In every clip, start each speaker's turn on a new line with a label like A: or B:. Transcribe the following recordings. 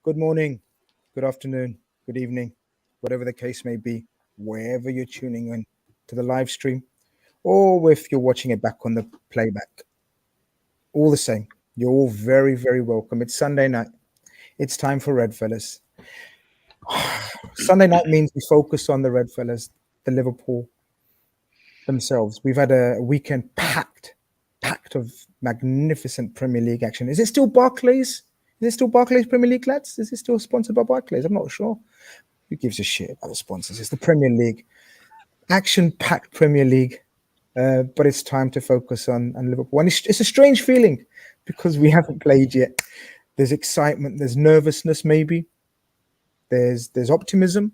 A: Good morning, good afternoon, good evening, whatever the case may be, wherever you're tuning in to the live stream, or if you're watching it back on the playback. All the same, you're all very, very welcome. It's Sunday night. It's time for RedFellas. Sunday night means we focus on the RedFellas, the Liverpool themselves. We've had a weekend packed of magnificent Premier League action. Is it still Barclays? Is it still Barclays Premier League, lads? Is it still sponsored by Barclays? I'm not sure. Who gives a shit about the sponsors? It's the Premier League. Action-packed Premier League. But it's time to focus on Liverpool. And it's a strange feeling because we haven't played yet. There's excitement. There's nervousness, maybe. There's optimism.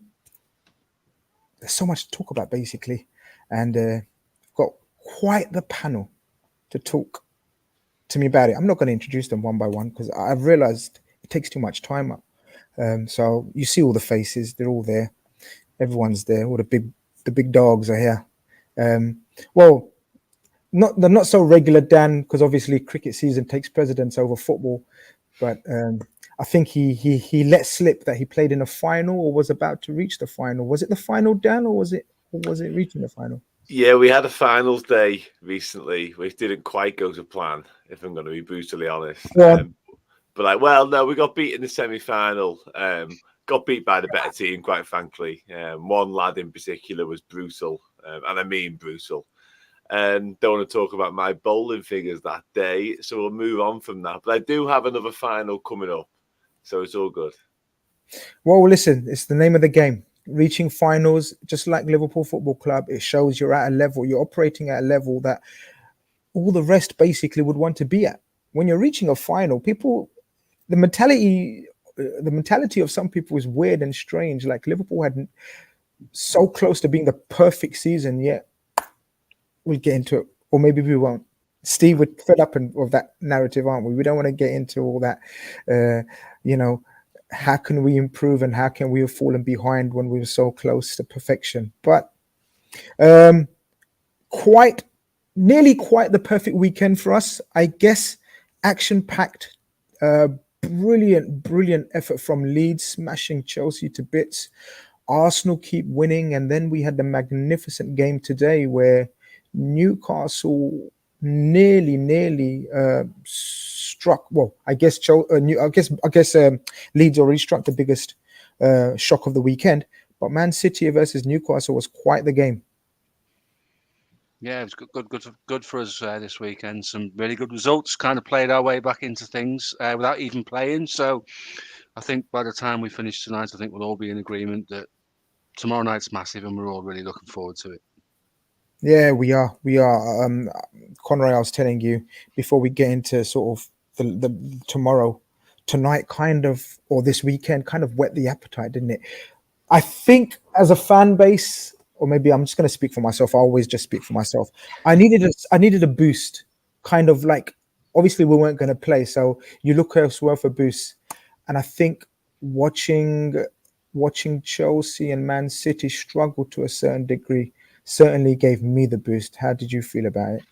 A: There's so much to talk about, basically. And I've got quite the panel to talk to me about it. I'm not going to introduce them one by one because I've realized it takes too much time up. So you see all the faces. They're all there. Everyone's there. All the big dogs are here. Well, they're not so regular, Dan, because obviously cricket season takes precedence over football. But I think he let slip that he played in a final or was about to reach the final. Was it the final, Dan, or was it reaching the final?
B: Yeah, we had a finals day recently, which didn't quite go to plan, if I'm going to be brutally honest.
A: Yeah.
B: But we got beat in the semi-final. Got beat by the better team, quite frankly. One lad in particular was brutal, and I mean brutal. Don't want to talk about my bowling figures that day, so we'll move on from that. But I do have another final coming up, so it's all good.
A: Well, listen, it's the name of the game. Reaching finals, just like Liverpool Football Club, it shows you're at a level, you're operating at a level that all the rest basically would want to be at. When you're reaching a final, the mentality of some people is weird and strange. Like Liverpool had so close to being the perfect season, yet we'll get into it, or maybe we won't. Steve, we're fed up of that narrative, aren't we? We don't want to get into all that, how can we improve and how can we have fallen behind when we were so close to perfection? But nearly quite the perfect weekend for us, I guess. Action-packed, brilliant effort from Leeds, smashing Chelsea to bits. Arsenal keep winning, and then we had the magnificent game today where Newcastle nearly struck. Well, I guess Leeds already struck the biggest shock of the weekend, but Man City versus Newcastle was quite the game.
C: Yeah, it was good for us this weekend. Some really good results. Kind of played our way back into things without even playing. So I think by the time we finish tonight, I think we'll all be in agreement that tomorrow night's massive, and we're all really looking forward to it.
A: Yeah, we are. Conroy, I was telling you before we get into sort of the tonight kind of, or this weekend kind of whet the appetite, didn't it? I think as a fan base, or maybe I'm just going to speak for myself. I always just speak for myself. I needed a boost, kind of like, obviously we weren't going to play, so you look elsewhere for boosts. And I think watching Chelsea and Man City struggle to a certain degree certainly gave me the boost. How did you feel about it?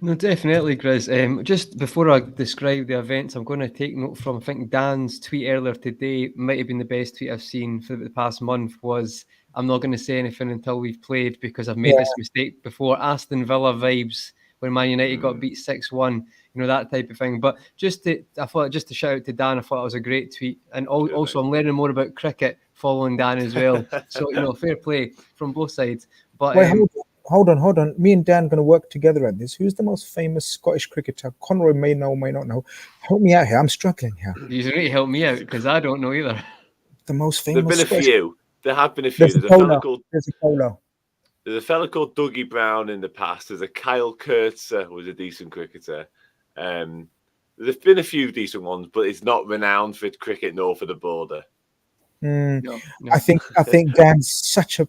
D: No, definitely, Grizz. Just before I describe the events, I'm going to take note from, I think Dan's tweet earlier today might have been the best tweet I've seen for the past month. Was, I'm not going to say anything until we've played because I've made this mistake before. Aston Villa vibes when Man United got beat 6-1, that type of thing. But just to shout out to Dan, I thought it was a great tweet. And also I'm learning more about cricket following Dan as well. So, fair play from both sides. But
A: wait, hold on. Me and Dan are going to work together at this. Who's the most famous Scottish cricketer? Conroy may know, may not know. Help me out here. I'm struggling here.
D: You need to help me out because I don't know either.
A: The most famous.
B: There have been a few. There have been a few. There's a fella called Dougie Brown in the past. There's a Kyle Kurtzer who was a decent cricketer. There's been a few decent ones, but it's not renowned for cricket nor for the border.
D: No.
A: I think Dan's such a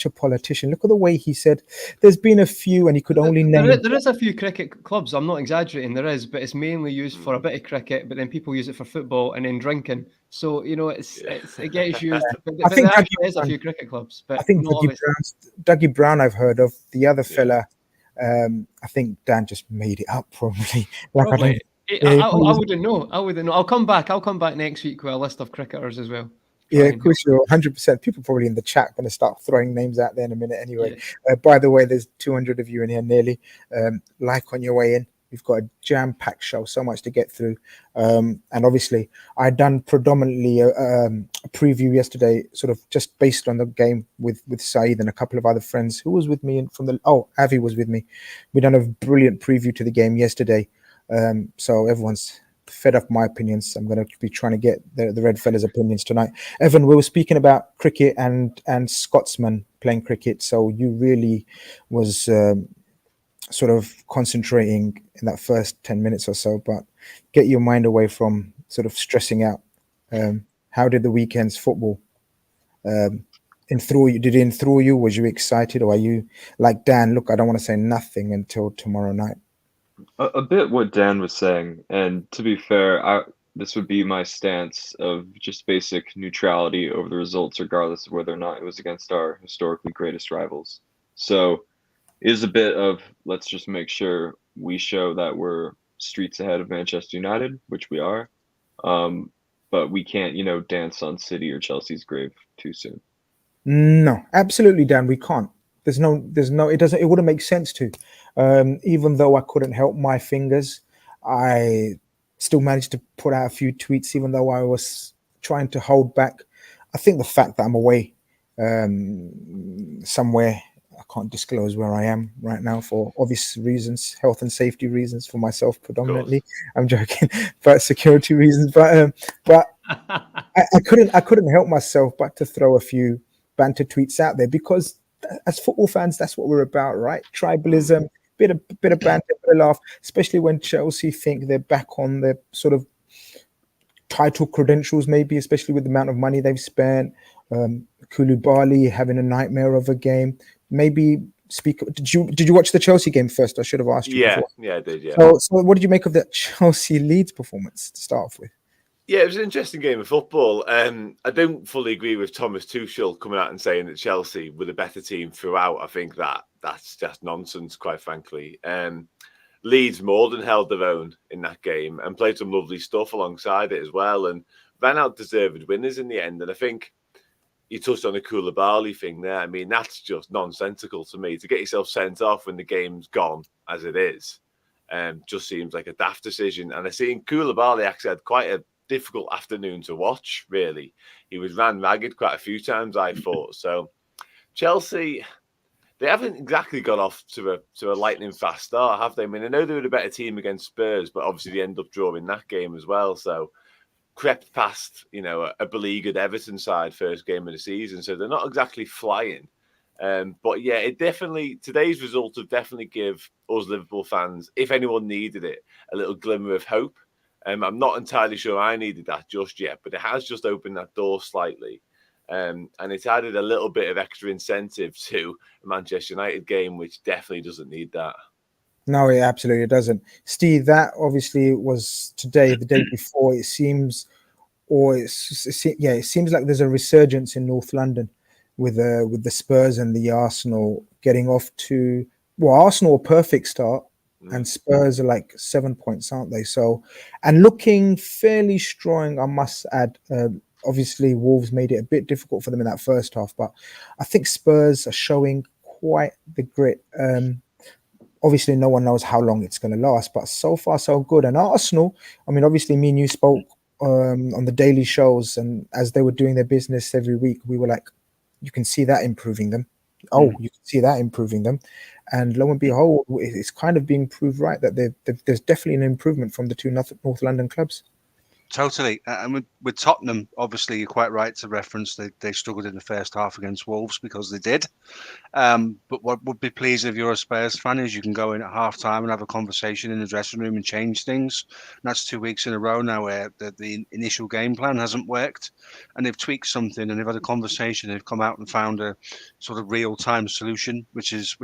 A: politician. Look at the way he said there's been a few and he could only name.
D: There is a few cricket clubs. I'm not exaggerating. There is, but it's mainly used for a bit of cricket. But then people use it for football and then drinking. So it gets used.
A: I think
D: there is a few cricket clubs. But
A: I think Dougie Brown I've heard of. The other fella, I think Dan just made it up probably.
D: I wouldn't know. I wouldn't know. I'll come back. I'll come back next week with a list of cricketers as well.
A: Yeah, of course, you're 100%. People probably in the chat going to start throwing names out there in a minute anyway.
D: Yeah.
A: By the way, there's 200 of you in here nearly. Like on your way in. We've got a jam-packed show, so much to get through. And obviously, I done predominantly a preview yesterday, sort of just based on the game with Saeed and a couple of other friends who was with me. And Avi was with me. We done a brilliant preview to the game yesterday. So everyone's fed up my opinions. I'm going to be trying to get the RedFellas opinions tonight. Evan, we were speaking about cricket and Scotsman playing cricket. So you really was sort of concentrating in that first 10 minutes or so, but get your mind away from sort of stressing out. How did the weekend's football enthrall you? Did it enthrall you? Was you excited, or are you like Dan? Look, I don't want to say nothing until tomorrow night.
E: A bit what Dan was saying, and to be fair, this would be my stance of just basic neutrality over the results, regardless of whether or not it was against our historically greatest rivals. So it is a bit of, let's just make sure we show that we're streets ahead of Manchester United, which we are, but we can't, dance on City or Chelsea's grave too soon.
A: No, absolutely, Dan. We can't. There's no. It wouldn't make sense to. Even though I couldn't help my fingers, I still managed to put out a few tweets, even though I was trying to hold back. I think the fact that I'm away somewhere, I can't disclose where I am right now for obvious reasons, health and safety reasons for myself predominantly. I'm joking, but security reasons. But I couldn't help myself but to throw a few banter tweets out there, because as football fans, that's what we're about, right? Tribalism, bit of banter, bit of laugh, especially when Chelsea think they're back on their sort of title credentials, maybe, especially with the amount of money they've spent. Koulibaly having a nightmare of a game. Maybe speak. Did you watch the Chelsea game first? I should have asked you.
B: Yeah,
A: before.
B: Yeah, I did. Yeah.
A: So what did you make of that Chelsea Leeds performance to start off with?
B: Yeah, it was an interesting game of football. I don't fully agree with Thomas Tuchel coming out and saying that Chelsea were the better team throughout. I think that's just nonsense, quite frankly. Leeds more than held their own in that game and played some lovely stuff alongside it as well, and ran out deserved winners in the end. And I think you touched on the Koulibaly thing there. I mean, that's just nonsensical to me. To get yourself sent off when the game's gone as it is, just seems like a daft decision. And I seen Koulibaly actually had quite a difficult afternoon to watch, really. He was ran ragged quite a few times, I thought. So Chelsea, they haven't exactly got off to a lightning fast start, have they? I mean, I know they were the better team against Spurs, but obviously they end up drawing that game as well. So crept past, a beleaguered Everton side first game of the season. So they're not exactly flying. But yeah, today's result would definitely give us Liverpool fans, if anyone needed it, a little glimmer of hope. I'm not entirely sure I needed that just yet, but it has just opened that door slightly. And it's added a little bit of extra incentive to a Manchester United game, which definitely doesn't need that.
A: No, it absolutely doesn't. Steve, that obviously was today, the day before. It seems like there's a resurgence in North London with the Spurs and the Arsenal getting off to, Arsenal a perfect start. And Spurs are like 7 points, aren't they? So, and looking fairly strong, I must add. Obviously, Wolves made it a bit difficult for them in that first half, but I think Spurs are showing quite the grit. Obviously, no one knows how long it's going to last, but so far, so good. And Arsenal, I mean, obviously, me and you spoke on the daily shows, and as they were doing their business every week, we were like, you can see that improving them. You can see that improving them. And lo and behold, it's kind of being proved right that there's definitely an improvement from the two North London clubs.
C: Totally. And with Tottenham, obviously, you're quite right to reference they struggled in the first half against Wolves because they did. But what would be pleased if you're a Spurs fan is you can go in at half-time and have a conversation in the dressing room and change things. And that's 2 weeks in a row now where the initial game plan hasn't worked. And they've tweaked something and they've had a conversation. They've come out and found a sort of real-time solution, which is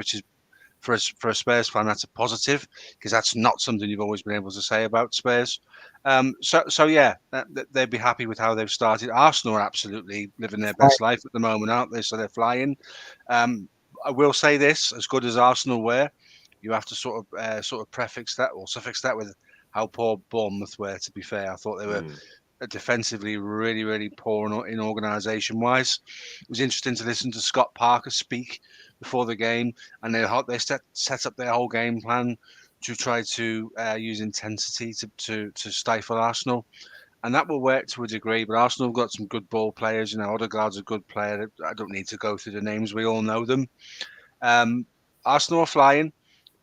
C: for a Spurs fan, that's a positive, because that's not something you've always been able to say about Spurs. So yeah, they'd be happy with how they've started. Arsenal are absolutely living their best life at the moment, aren't they? So they're flying. I will say this: as good as Arsenal were, you have to sort of prefix that or suffix that with how poor Bournemouth were, to be fair. I thought they were defensively really, really poor in organisation-wise. It was interesting to listen to Scott Parker speak before the game, and they set up their whole game plan to try to use intensity to stifle Arsenal. And that will work to a degree, but Arsenal have got some good ball players. Odegaard's a good player. I don't need to go through the names. We all know them. Arsenal are flying.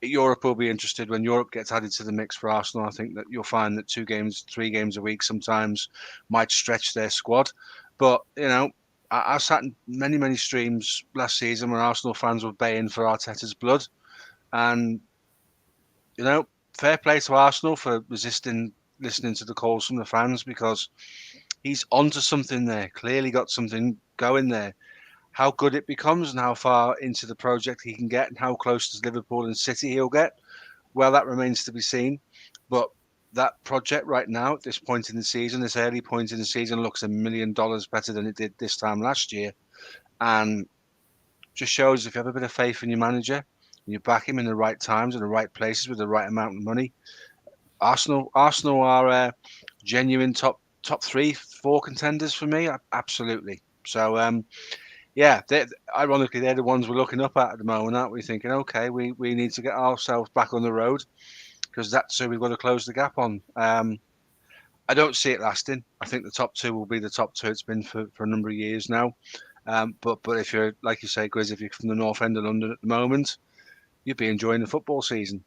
C: Europe will be interested when Europe gets added to the mix for Arsenal. I think that you'll find that 2 games, 3 games a week sometimes might stretch their squad. But, I sat in many streams last season where Arsenal fans were baying for Arteta's blood. And, fair play to Arsenal for resisting listening to the calls from the fans, because he's onto something there. Clearly got something going there. How good it becomes and how far into the project he can get and how close to Liverpool and City he'll get, well, that remains to be seen. But that project right now, at this point in the season, this early point in the season, looks $1 million better than it did this time last year. And just shows if you have a bit of faith in your manager and you back him in the right times and the right places with the right amount of money, Arsenal are genuine top 3, 4 contenders for me. Absolutely. So, ironically, they're the ones we're looking up at the moment, aren't we? Thinking, okay, we need to get ourselves back on the road, because that's who we've got to close the gap on. I don't see it lasting. I think the top 2 will be the top 2 it's been for a number of years now. But if you're, like you say, Grizz, if you're from the north end of London at the moment, you'd be enjoying the football season.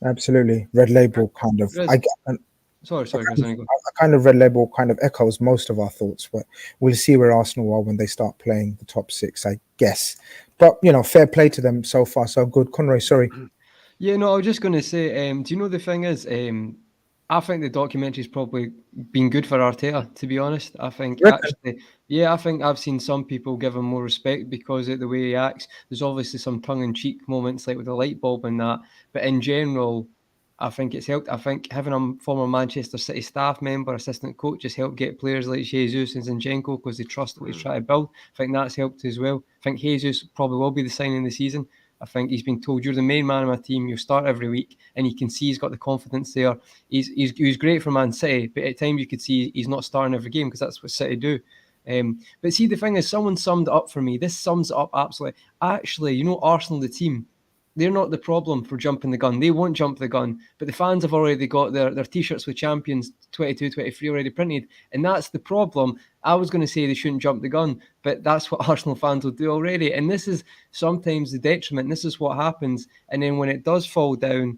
A: Absolutely. Red Label kind of...
D: Sorry, Grizz.
A: A kind of Red Label kind of echoes most of our thoughts, but we'll see where Arsenal are when they start playing the top 6, I guess. But, fair play to them so far, so good. Conroy, sorry.
D: Yeah, no, I was just going to say, do you know the thing is, I think the documentary's probably been good for Arteta, to be honest. I think I think I've seen some people give him more respect because of the way he acts. There's obviously some tongue-in-cheek moments like with the light bulb and that, but in general, I think it's helped. I think having a former Manchester City staff member, assistant coach, has helped get players like Jesus and Zinchenko because they trust what he's trying to build. I think that's helped as well. I think Jesus probably will be the signing of the season. I think he's been told, you're the main man of my team, you'll start every week, and you can see he's got the confidence there. He's great for Man City, but at times you could see he's not starting every game because that's what City do. But see, the thing is, someone summed it up for me. This sums it up absolutely. Actually, Arsenal, the team, they're not the problem for jumping the gun. They won't jump the gun, but the fans have already got their T-shirts with Champions 22-23 already printed, and that's the problem. I was going to say they shouldn't jump the gun, but that's what Arsenal fans will do already, and this is sometimes the detriment. This is what happens, and then when it does fall down,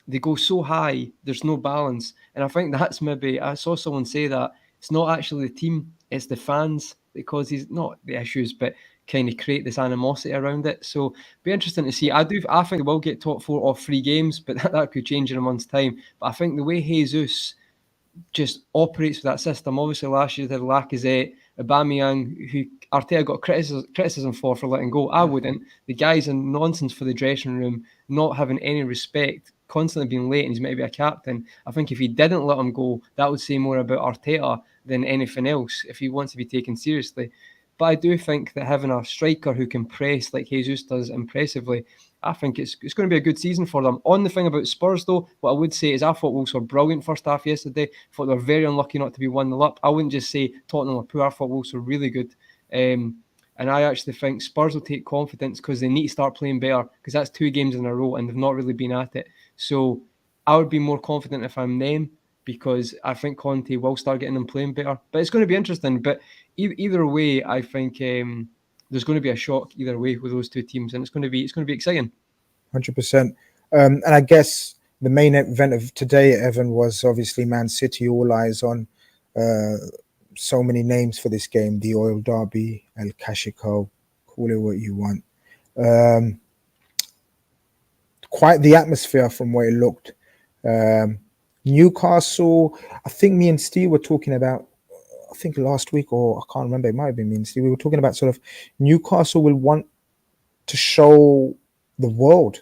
D: they go so high, there's no balance, and I think that's maybe, I saw someone say that, it's not actually the team, it's the fans that causes, not the issues, but kind of create this animosity around it. So be interesting to see. I think they will get top 4 off 3 games, but that could change in a month's time. But I think the way Jesus just operates with that system, obviously last year they had Lacazette, Aubameyang, who Arteta got criticism for letting go. I wouldn't. The guy's in nonsense for the dressing room, not having any respect, constantly being late, and he's meant to be a captain. I think if he didn't let him go, that would say more about Arteta than anything else if he wants to be taken seriously. But I do think that having a striker who can press like Jesus does impressively, I think it's going to be a good season for them. On the thing about Spurs, though, what I would say is I thought Wolves were brilliant first half yesterday. I thought they were very unlucky not to be 1-0 up. I wouldn't just say Tottenham were poor. I thought Wolves were really good. And I actually think Spurs will take confidence because they need to start playing better, because that's 2 games in a row and they've not really been at it. So I would be more confident if I'm them, because I think Conte will start getting them playing better. But it's going to be interesting. But either way, I think there's going to be a shock either way with those 2 teams, and it's going to be exciting.
A: 100%. And I guess the main event of today, Evan, was obviously Man City. All eyes on so many names for this game: the Oil Derby, El Clasico, call it what you want. Quite the atmosphere from where it looked. Newcastle, I think me and Steve were talking about, I think last week, or I can't remember, it might have been me and Steve, we were talking about sort of Newcastle will want to show the world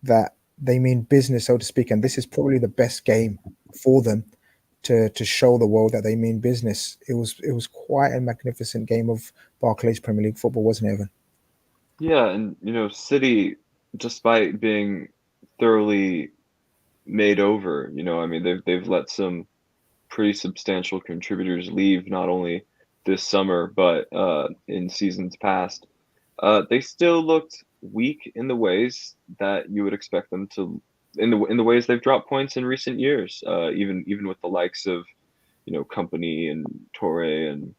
A: that they mean business, so to speak, and this is probably the best game for them to show the world that they mean business. It was quite a magnificent game of Barclays Premier League football, wasn't it, Evan?
E: Yeah, and City, despite being thoroughly made over. You know, I mean, they've let some pretty substantial contributors leave, not only this summer but in seasons past. They still looked weak in the ways that you would expect them to, in the ways they've dropped points in recent years. Even with the likes of, you know, Company and Torre and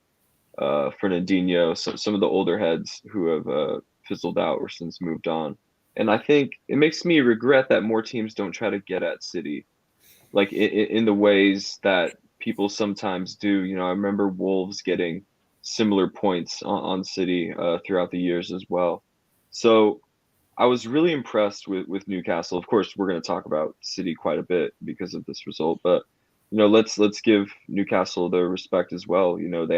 E: Fernandinho, some of the older heads who have fizzled out or since moved on. And I think it makes me regret that more teams don't try to get at City, like in the ways that people sometimes do. You know, I remember Wolves getting similar points on City throughout the years as well. So I was really impressed with Newcastle. Of course, we're going to talk about City quite a bit because of this result, but you know, let's give Newcastle their respect as well. You know, they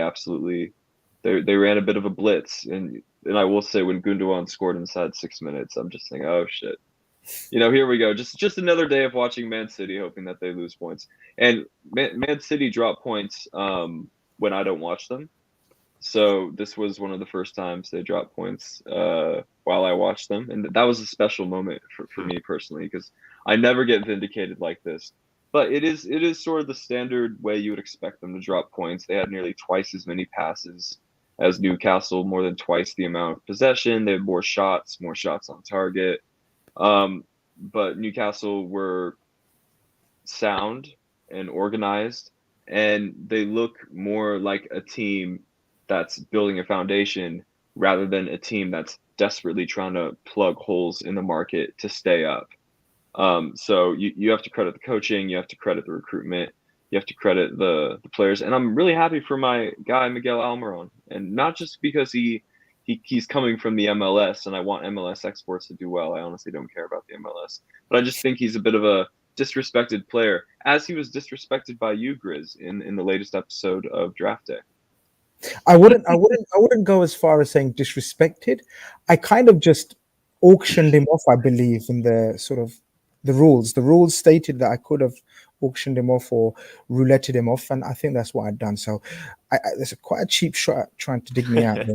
E: ran a bit of a blitz, and I will say when Gundogan scored inside 6 minutes, I'm just thinking, oh shit. You know, here we go. Just another day of watching Man City, hoping that they lose points. And Man City drop points when I don't watch them. So this was one of the first times they dropped points while I watched them, and that was a special moment for me personally, because I never get vindicated like this. But it is sort of the standard way you would expect them to drop points. They had nearly twice as many passes as Newcastle, more than twice the amount of possession. They had more shots on target. But Newcastle were sound and organized, and they look more like a team that's building a foundation rather than a team that's desperately trying to plug holes in the market to stay up. So you have to credit the coaching, you have to credit the recruitment, you have to credit the players. And I'm really happy for my guy, Miguel Almiron, and not just because he's coming from the MLS and I want MLS exports to do well. I honestly don't care about the MLS, but I just think he's a bit of a disrespected player, as he was disrespected by you, Grizz, in the latest episode of Draft Day.
A: I wouldn't go as far as saying disrespected. I kind of just auctioned him off, I believe, in the sort of the rules. The rules stated that I could have auctioned him off or rouletted him off, and I think that's what I'd done. So there's quite a cheap shot at trying to dig me out.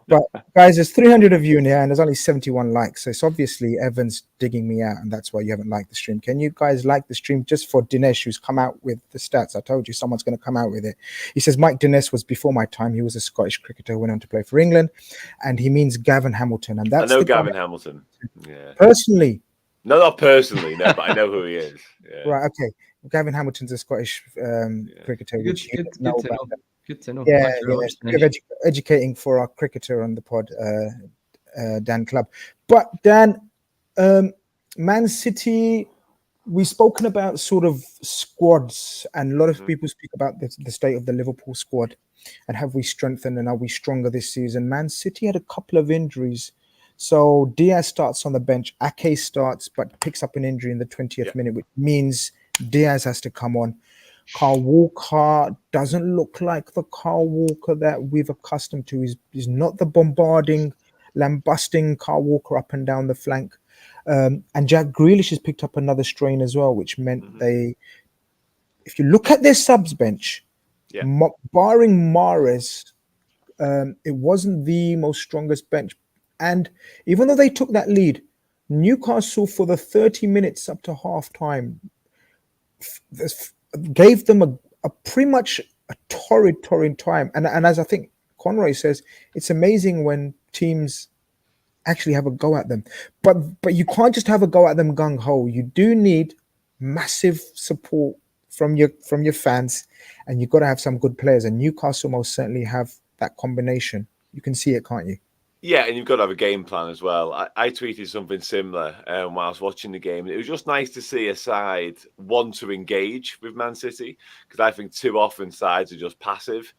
A: But guys, there's 300 of you in here, and there's only 71 likes. So it's obviously Evan's digging me out, and that's why you haven't liked the stream. Can you guys like the stream just for Dinesh, who's come out with the stats? I told you someone's going to come out with it. He says Mike Dinesh was before my time. He was a Scottish cricketer who went on to play for England, and he means Gavin Hamilton. And that's
B: I know Gavin Hamilton. Yeah.
A: Personally.
B: No, not personally, no, but I know who he is. Yeah.
A: Right, okay. Gavin Hamilton's a Scottish cricketer.
D: Good to know.
A: Yeah. Educating for our cricketer on the pod, Dan Clubb. But Dan, Man City, we've spoken about sort of squads, and a lot of people speak about the state of the Liverpool squad and have we strengthened and are we stronger this season. Man City had a couple of injuries. So Diaz starts on the bench, Ake starts, but picks up an injury in the 20th minute, which means Diaz has to come on. Kyle Walker doesn't look like the Kyle Walker that we've accustomed to. He's not the bombarding, lambasting Kyle Walker up and down the flank. And Jack Grealish has picked up another strain as well, which meant if you look at their subs bench, barring Mahrez, it wasn't the most strongest bench. And even though they took that lead, Newcastle for the 30 minutes up to half time gave them a pretty much a torrid time. And as I think Conroy says, it's amazing when teams actually have a go at them. But you can't just have a go at them gung-ho. You do need massive support from your fans, and you've got to have some good players. And Newcastle most certainly have that combination. You can see it, can't you?
B: Yeah, and you've got to have a game plan as well. I tweeted something similar while I was watching the game. It was just nice to see a side want to engage with Man City, because I think too often sides are just passive.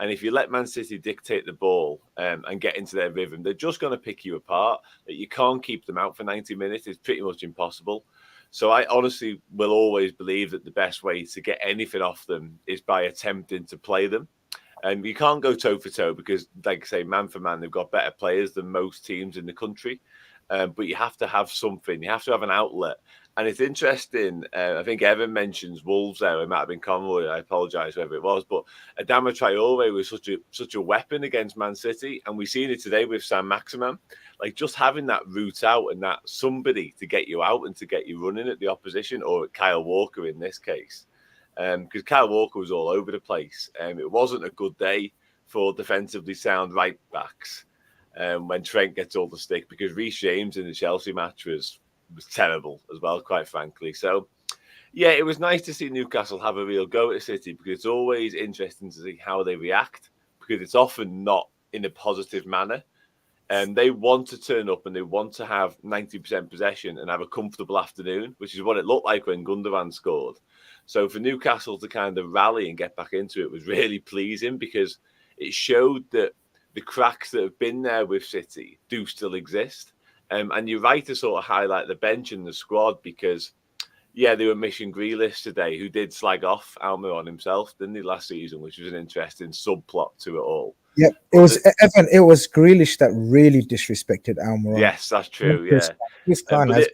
B: And if you let Man City dictate the ball and get into their rhythm, they're just going to pick you apart. You can't keep them out for 90 minutes. It's pretty much impossible. So I honestly will always believe that the best way to get anything off them is by attempting to play them. And you can't go toe-for-toe because, like I say, man for man, they've got better players than most teams in the country. But you have to have something. You have to have an outlet. And it's interesting. I think Evan mentions Wolves there. It might have been Conroy. I apologise whoever it was, but Adama Traore was such a weapon against Man City, and we've seen it today with Sam Maximin. Like just having that route out and that somebody to get you out and to get you running at the opposition, or at Kyle Walker in this case, because Kyle Walker was all over the place. It wasn't a good day for defensively sound right backs when Trent gets all the stick, because Reece James in the Chelsea match was terrible as well, quite frankly. So, yeah, it was nice to see Newcastle have a real go at City, because it's always interesting to see how they react, because it's often not in a positive manner. And they want to turn up and they want to have 90% possession and have a comfortable afternoon, which is what it looked like when Gundogan scored. So for Newcastle to kind of rally and get back into it was really pleasing, because it showed that the cracks that have been there with City do still exist. And you're right to sort of highlight the bench and the squad, because, yeah, they were missing Grealish today, who did slag off Almiron himself, didn't he, last season, which was an interesting subplot to it all.
A: Yeah, it was Evan. It was Grealish that really disrespected Almiron.
B: Yes, that's true. Yeah,
A: Grizz Khan has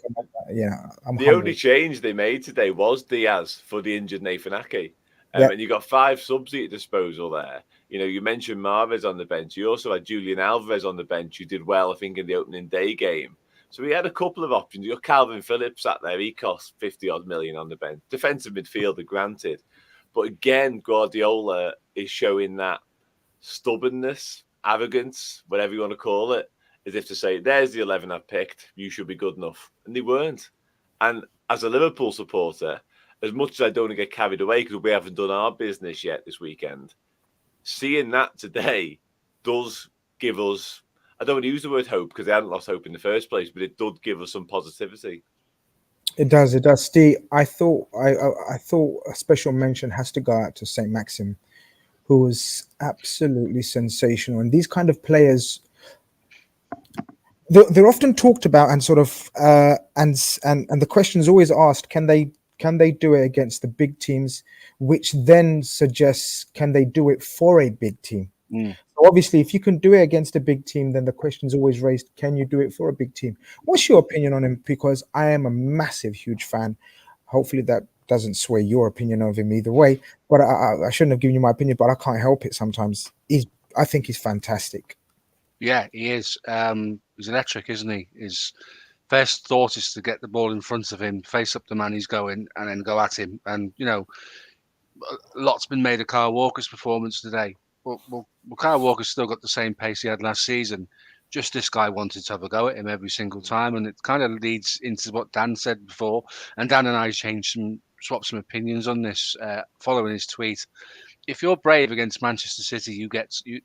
B: the only change they made today was Diaz for the injured Nathan Ake. And you got 5 subs at your disposal there. You know, you mentioned Mahrez on the bench. You also had Julian Alvarez on the bench, who did well, I think, in the opening day game. So we had a couple of options. You got Calvin Phillips sat there. He cost 50-odd million on the bench. Defensive midfielder, granted. But again, Guardiola is showing that stubbornness, arrogance, whatever you want to call it, as if to say, there's the 11 I've picked. You should be good enough. And they weren't. And as a Liverpool supporter, as much as I don't want to get carried away because we haven't done our business yet this weekend, seeing that today does give us, I don't want to use the word hope because they hadn't lost hope in the first place, but it did give us some positivity.
A: It does. Steve, I thought a special mention has to go out to St. Maxim, who was absolutely sensational. And these kind of players, they're often talked about and sort of and the question is always asked, can they do it against the big teams, which then suggests, can they do it for a big team? So obviously, if you can do it against a big team, then the question is always raised, can you do it for a big team? What's your opinion on him? Because I am a massive, huge fan. Hopefully that doesn't sway your opinion of him either way. But I shouldn't have given you my opinion, but I can't help it sometimes. I think he's fantastic.
C: Yeah, he is. He's electric, isn't he? His first thought is to get the ball in front of him, face up the man he's going, and then go at him. And, you know, a lot's been made of Kyle Walker's performance today. Well, Kyle Walker's still got the same pace he had last season. Just this guy wanted to have a go at him every single time. And it kind of leads into what Dan said before. And Dan and I swapped some opinions on this following his tweet. If you're brave against Manchester City, you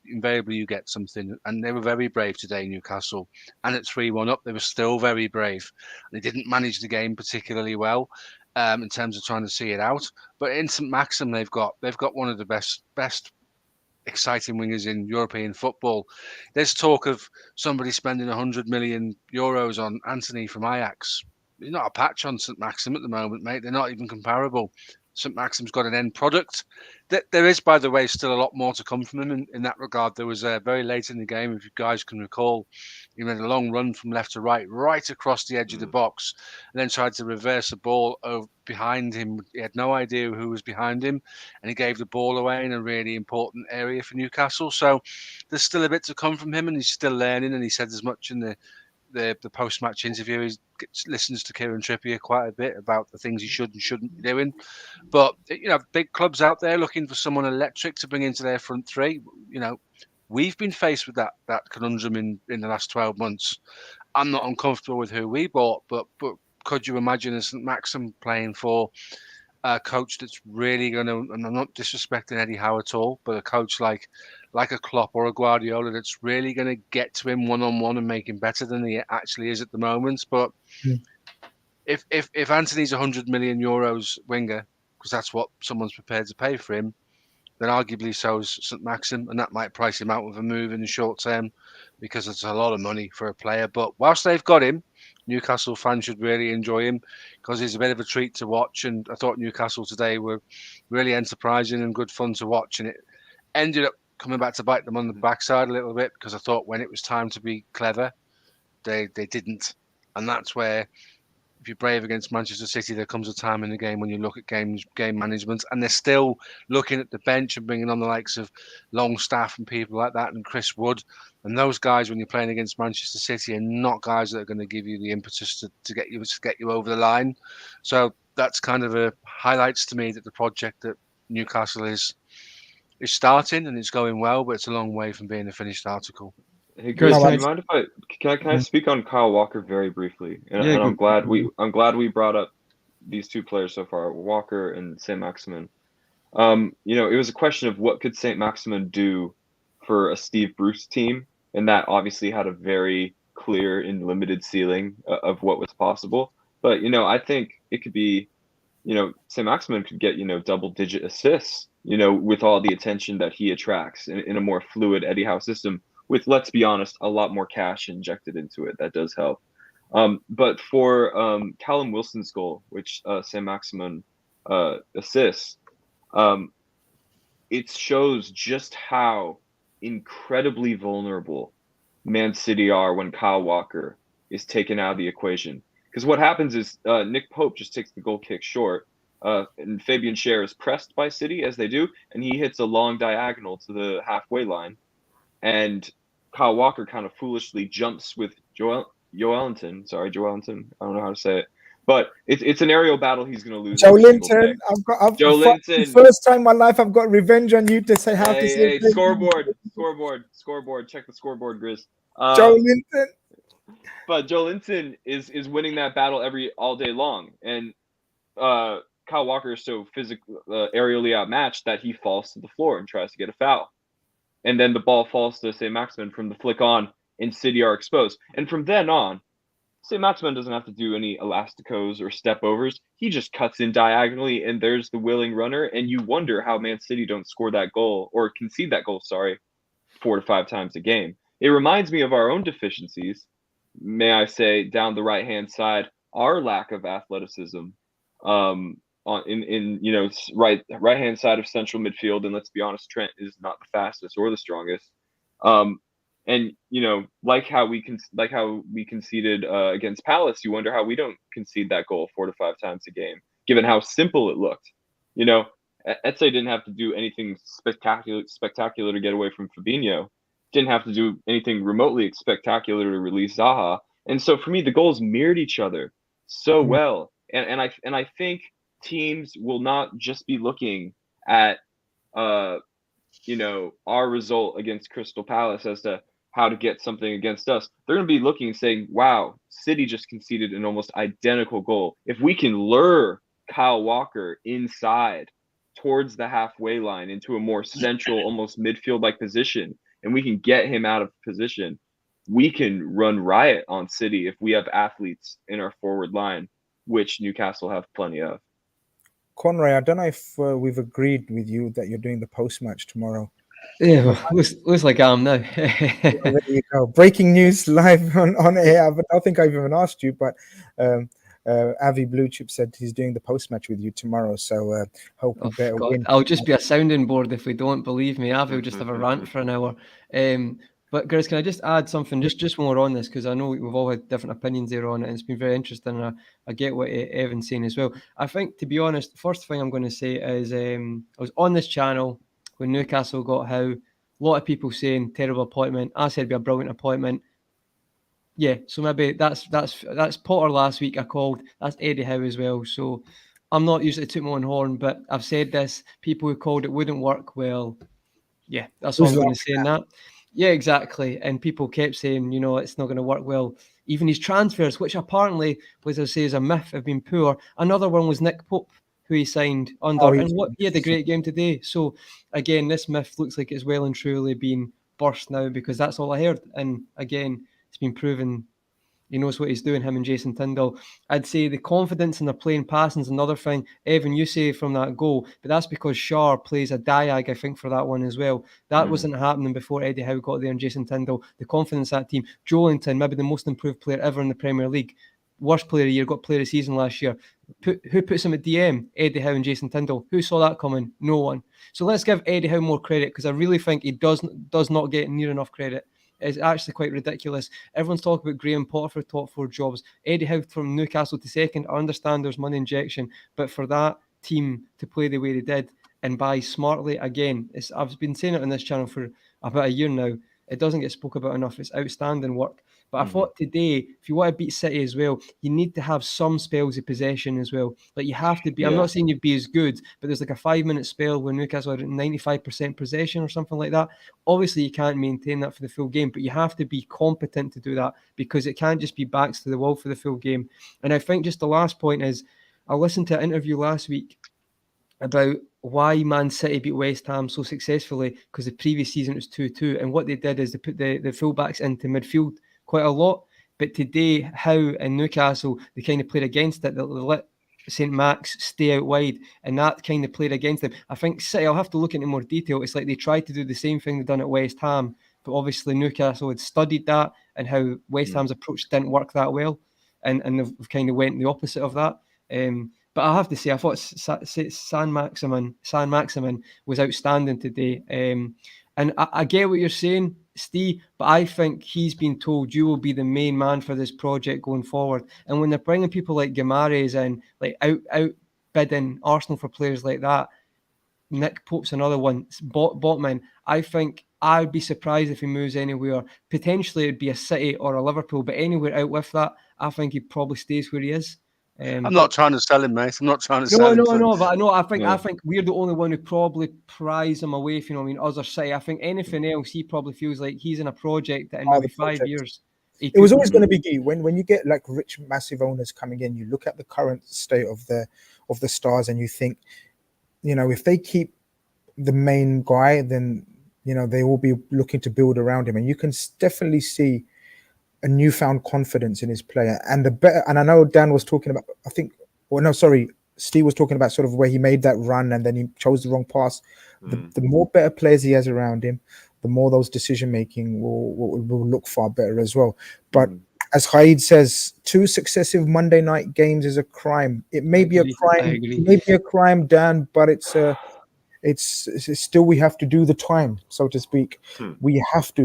C: invariably get something. And they were very brave today, Newcastle. And at 3-1 up, they were still very brave. They didn't manage the game particularly well in terms of trying to see it out. But in St. Maxim, they've got one of the best exciting wingers in European football. There's talk of somebody spending 100 million euros on Anthony from Ajax. There's not a patch on St. Maxim at the moment, mate. They're not even comparable. St. Maxim's got an end product. There is, by the way, still a lot more to come from him in that regard. There was very late in the game, if you guys can recall, he made a long run from left to right across the edge of the box, and then tried to reverse the ball over behind him. He had no idea who was behind him, and he gave the ball away in a really important area for Newcastle. So there's still a bit to come from him, and he's still learning, and he said as much in the post-match interview. He listens to Kieran Trippier quite a bit about the things he should and shouldn't be doing. But, you know, big clubs out there looking for someone electric to bring into their front three. You know, we've been faced with that conundrum in the last 12 months. I'm not uncomfortable with who we bought, but could you imagine a St. Maxim playing for a coach that's really going to, and I'm not disrespecting Eddie Howe at all, but a coach like a Klopp or a Guardiola that's really going to get to him one-on-one and make him better than he actually is at the moment. But if Anthony's 100 million euros winger, because that's what someone's prepared to pay for him, then arguably so is St. Maxim, and that might price him out with a move in the short term because it's a lot of money for a player. But whilst they've got him, Newcastle fans should really enjoy him because he's a bit of a treat to watch. And I thought Newcastle today were really enterprising and good fun to watch. And it ended up coming back to bite them on the backside a little bit because I thought when it was time to be clever, they didn't. And that's where, if you're brave against Manchester City, there comes a time in the game when you look at game management, and they're still looking at the bench and bringing on the likes of Longstaff and people like that, and Chris Wood. And those guys, when you're playing against Manchester City, are not guys that are going to give you the impetus to get you over the line. So that's kind of a highlights to me that the project that Newcastle is starting, and it's going well, but it's a long way from being a finished article.
E: Hey, Grizz, do you mind if I speak on Kyle Walker very briefly? And,
D: Yeah,
E: I'm glad we brought up these two players so far, Walker and St. Maximin. It was a question of what could St. Maximin do for a Steve Bruce team, and that obviously had a very clear and limited ceiling of what was possible. But I think it could be, St. Maximin could get double-digit assists, with all the attention that he attracts in a more fluid Eddie Howe system, with, let's be honest, a lot more cash injected into it. That does help. But for Callum Wilson's goal, which St. Maximin assists, it shows just how incredibly vulnerable Man City are when Kyle Walker is taken out of the equation. Because what happens is Nick Pope just takes the goal kick short, and Fabian Schär is pressed by City, as they do, and he hits a long diagonal to the halfway line. And Kyle Walker kind of foolishly jumps with Joelinton. Sorry, Joelinton. I don't know how to say it. But it's an aerial battle he's going to lose.
A: Joelinton. Joelinton. First time in my life I've got revenge on you to say how to say it.
E: Scoreboard. Check the scoreboard, Grizz.
A: Joelinton.
E: But Joelinton is winning that battle all day long. And Kyle Walker is so physically aerially outmatched that he falls to the floor and tries to get a foul. And then the ball falls to St. Maximin from the flick on, and City are exposed. And from then on, St. Maximin doesn't have to do any elasticos or step overs. He just cuts in diagonally, and there's the willing runner. And you wonder how Man City don't score that goal, or concede that goal, 4 to 5 times a game. It reminds me of our own deficiencies, may I say, down the right-hand side, our lack of athleticism right-hand side of central midfield. And let's be honest, Trent is not the fastest or the strongest. And like how we conceded against Palace, you wonder how we don't concede that goal 4 to 5 times a game, given how simple it looked. Eze didn't have to do anything spectacular to get away from Fabinho. Didn't have to do anything remotely spectacular to release Zaha. And so for me, the goals mirrored each other so well. And I think teams will not just be looking at our result against Crystal Palace as to how to get something against us. They're going to be looking and saying, wow, City just conceded an almost identical goal. If we can lure Kyle Walker inside towards the halfway line into a more central, almost midfield-like position, and we can get him out of position, we can run riot on City if we have athletes in our forward line, which Newcastle have plenty of.
A: Conroy, I don't know if we've agreed with you that you're doing the post-match tomorrow.
D: Yeah, looks like I am now.
A: There you go. Breaking news live on air. But I don't think I've even asked you, but Avi Blue Chip said he's doing the post-match with you tomorrow. So hope we better win.
D: I'll just be a sounding board if we don't believe me. Avi will just have a rant for an hour. But Grizz, can I just add something just more on this, because I know we've all had different opinions there on it, and it's been very interesting, and I get what Evan's saying as well. I think, to be honest, the first thing I'm going to say is I was on this channel when Newcastle got Howe. A lot of people saying terrible appointment. I said it'd be a brilliant appointment. Yeah, so maybe that's Potter last week I called. That's Eddie Howe as well. So I'm not usually toot my own horn, but I've said this. People who called it wouldn't work. Well, yeah, that's all I'm going to say in that. Yeah, exactly. And people kept saying, it's not going to work well. Even his transfers, which apparently, as I say, is a myth, have been poor. Another one was Nick Pope, who he signed under. He had a great game today. So, again, this myth looks like it's well and truly been burst now, because that's all I heard. And, again, it's been proven he knows what he's doing, him and Jason Tindall. I'd say the confidence in their playing passing is another thing. Evan, you say from that goal, but that's because Schär plays a diag, I think, for that one as well. That wasn't happening before Eddie Howe got there and Jason Tindall. The confidence of that team. Joelinton, maybe the most improved player ever in the Premier League. Worst player of the year, got player of the season last year. Who puts him at DM? Eddie Howe and Jason Tindall. Who saw that coming? No one. So let's give Eddie Howe more credit, because I really think he does not get near enough credit. is actually quite ridiculous. Everyone's talking about Graham Potter for top 4 jobs. Eddie Howe from Newcastle to second. I understand there's money injection, but for that team to play the way they did and buy smartly, again, I've been saying it on this channel for about a year now. It doesn't get spoke about enough. It's outstanding work. But I thought today, if you want to beat City as well, you need to have some spells of possession as well. Like you have to be, I'm not saying you'd be as good, but there's like a 5-minute spell where Newcastle are at 95% possession or something like that. Obviously, you can't maintain that for the full game, but you have to be competent to do that because it can't just be backs to the wall for the full game. And I think just the last point is, I listened to an interview last week about why Man City beat West Ham so successfully, because the previous season it was 2-2, and what they did is they put the fullbacks into midfield quite a lot. But today, Howe and Newcastle, they kind of played against it. They let St. Max stay out wide, and that kind of played against them. I think City, I'll have to look into more detail. It's like they tried to do the same thing they've done at West Ham, but obviously Newcastle had studied that and how West Ham's approach didn't work that well, and they've kind of went the opposite of that. But I have to say, I thought San Maximin was outstanding today. And I get what you're saying, Steve, but I think he's been told you will be the main man for this project going forward. And when they're bringing people like Guimaraes in, like outbidding Arsenal for players like that, Nick Pope's another one, Botman, I think I'd be surprised if he moves anywhere. Potentially it'd be a City or a Liverpool, but anywhere out with that, I think he probably stays where he is.
C: I'm not trying to sell him, mate. I'm not trying to sell him.
D: No, but I think we're the only one who probably prize him away, if you know what I mean. Other City, I think anything else, he probably feels like he's in a project that in maybe 5 years.
A: It was always going to be key when you get like rich, massive owners coming in. You look at the current state of the Stars, and you think, you know, if they keep the main guy, then you know they will be looking to build around him, and you can definitely see a newfound confidence in his player and the better. And I know Dan was talking about, Steve was talking about sort of where he made that run and then he chose the wrong pass. The more better players he has around him, the more those decision making will look far better as well. But as Haid says, 2 successive Monday night games is a crime. It may be a crime. It may be a crime, Dan, but it's still, we have to do the time, so to speak. We have to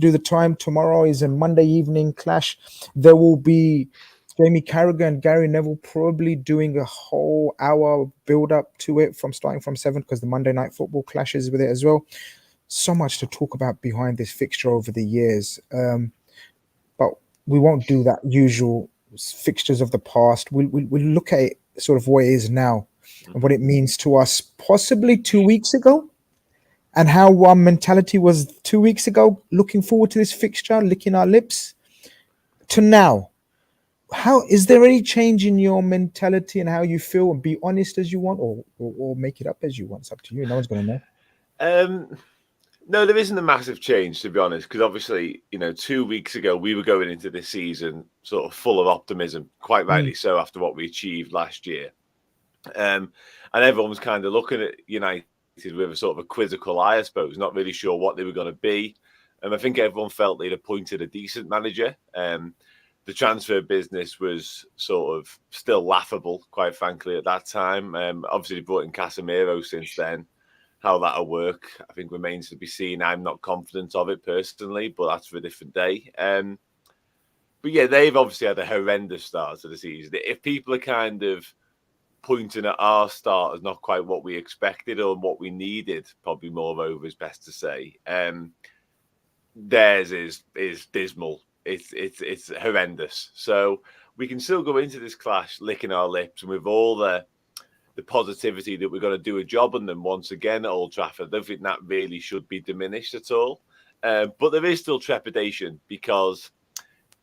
A: do the time. Tomorrow is a Monday evening clash. There will be Jamie Carragher and Gary Neville probably doing a whole hour build up to it from starting from 7, because the Monday night football clashes with it as well. So much to talk about behind this fixture over the years. But we won't do that usual fixtures of the past. We'll look at it sort of what it is now and what it means to us possibly 2 weeks ago, and how our mentality was 2 weeks ago, looking forward to this fixture, licking our lips, to now. How is there any change in your mentality and how you feel? And be honest as you want, or make it up as you want. It's up to you. No one's going to know.
B: No, there isn't a massive change, to be honest, because obviously, you know, 2 weeks ago we were going into this season sort of full of optimism, quite rightly so, after what we achieved last year. And everyone was kind of looking at United with a sort of a quizzical eye, I suppose, not really sure what they were going to be. And I think everyone felt they'd appointed a decent manager. The transfer business was sort of still laughable, quite frankly, at that time. Obviously, they brought in Casemiro since then. How that'll work, I think, remains to be seen. I'm not confident of it personally, but that's for a different day. But yeah, they've obviously had a horrendous start to the season. If people are kind of pointing at our start as not quite what we expected or what we needed, probably moreover is best to say, theirs is dismal. It's horrendous. So we can still go into this clash licking our lips and with all the positivity that we're going to do a job on them once again at Old Trafford. I don't think that really should be diminished at all. But there is still trepidation, because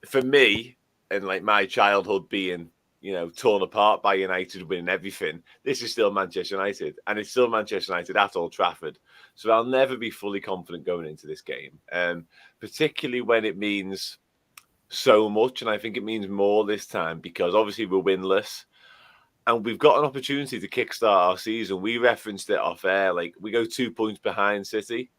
B: for me, and like my childhood being, you know, torn apart by United winning everything, this is still Manchester United, and it's still Manchester United at Old Trafford. So I'll never be fully confident going into this game, particularly when it means so much. And I think it means more this time, because obviously we're winless and we've got an opportunity to kickstart our season. We referenced it off air, like we go 2 points behind City.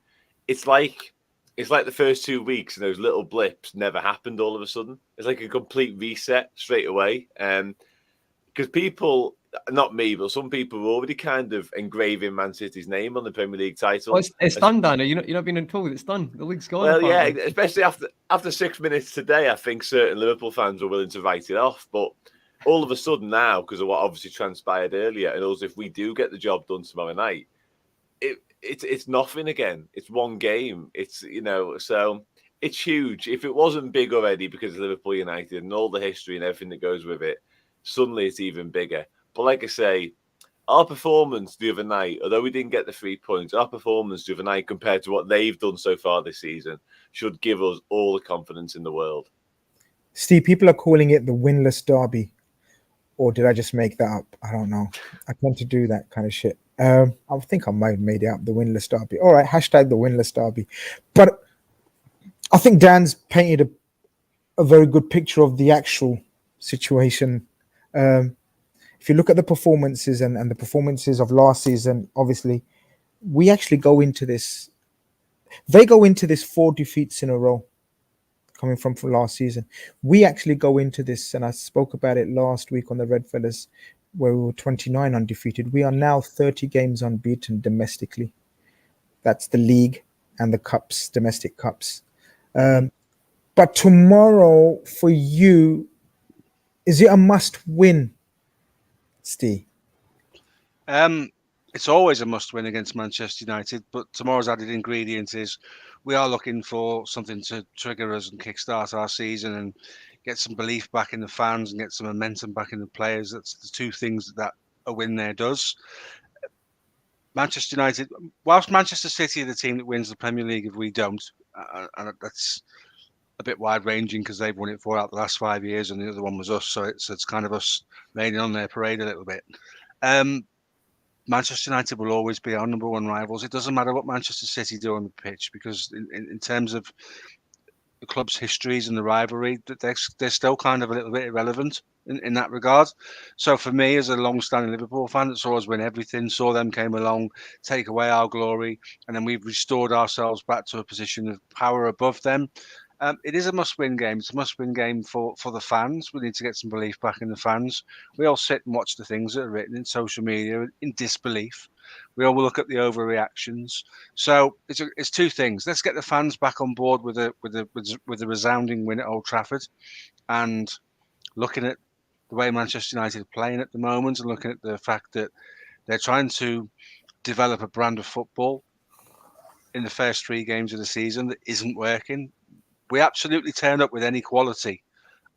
B: It's like the first 2 weeks and those little blips never happened all of a sudden. It's like a complete reset straight away. Because people not me, but some people were already kind of engraving Man City's name on the Premier League title.
D: Oh, it's done, Danny. You're not being told it's done. The league's gone.
B: Well,
D: apparently.
B: yeah, especially after 6 minutes today, I think certain Liverpool fans were willing to write it off. But all of a sudden now, because of what obviously transpired earlier, and also if we do get the job done tomorrow night, it's nothing again. It's one game. It's, you know, so it's huge. If it wasn't big already because of Liverpool United and all the history and everything that goes with it, suddenly it's even bigger. But like I say, our performance the other night, although we didn't get the 3 points, our performance the other night compared to what they've done so far this season should give us all the confidence in the world.
A: Steve, people are calling it the winless derby. Or did I just make that up? I don't know. I tend to do that kind of shit. I think I might have made it up, the winless derby. All right, hashtag the winless derby. But I think Dan's painted a very good picture of the actual situation. If you look at the performances and the performances of last season, obviously, we actually go into this. They go into this 4 defeats in a row, coming from last season. We actually go into this, and I spoke about it last week on the RedFellas, where we were 29 undefeated. We are now 30 games unbeaten domestically. That's the league and the cups, domestic cups. But tomorrow for you, is it a must-win, Steve?
C: It's always a must-win against Manchester United, but tomorrow's added ingredient is we are looking for something to trigger us and kickstart our season and get some belief back in the fans and get some momentum back in the players. That's the two things that a win there does. Manchester United, whilst Manchester City are the team that wins the Premier League if we don't, and that's a bit wide-ranging because they've won it 4 out of the last 5 years and the other one was us, so it's kind of us raining on their parade a little bit. Manchester United will always be our number one rivals. It doesn't matter what Manchester City do on the pitch because in terms of the club's histories and the rivalry, they're still kind of a little bit irrelevant in that regard. So for me, as a long-standing Liverpool fan that saw us win everything, saw them came along, take away our glory, and then we've restored ourselves back to a position of power above them. It is a must-win game. It's a must-win game for the fans. We need to get some belief back in the fans. We all sit and watch the things that are written in social media in disbelief. We all look at the overreactions. So it's two things. Let's get the fans back on board with a resounding win at Old Trafford, and looking at the way Manchester United are playing at the moment, and looking at the fact that they're trying to develop a brand of football in the first 3 games of the season that isn't working. We absolutely turn up with any quality.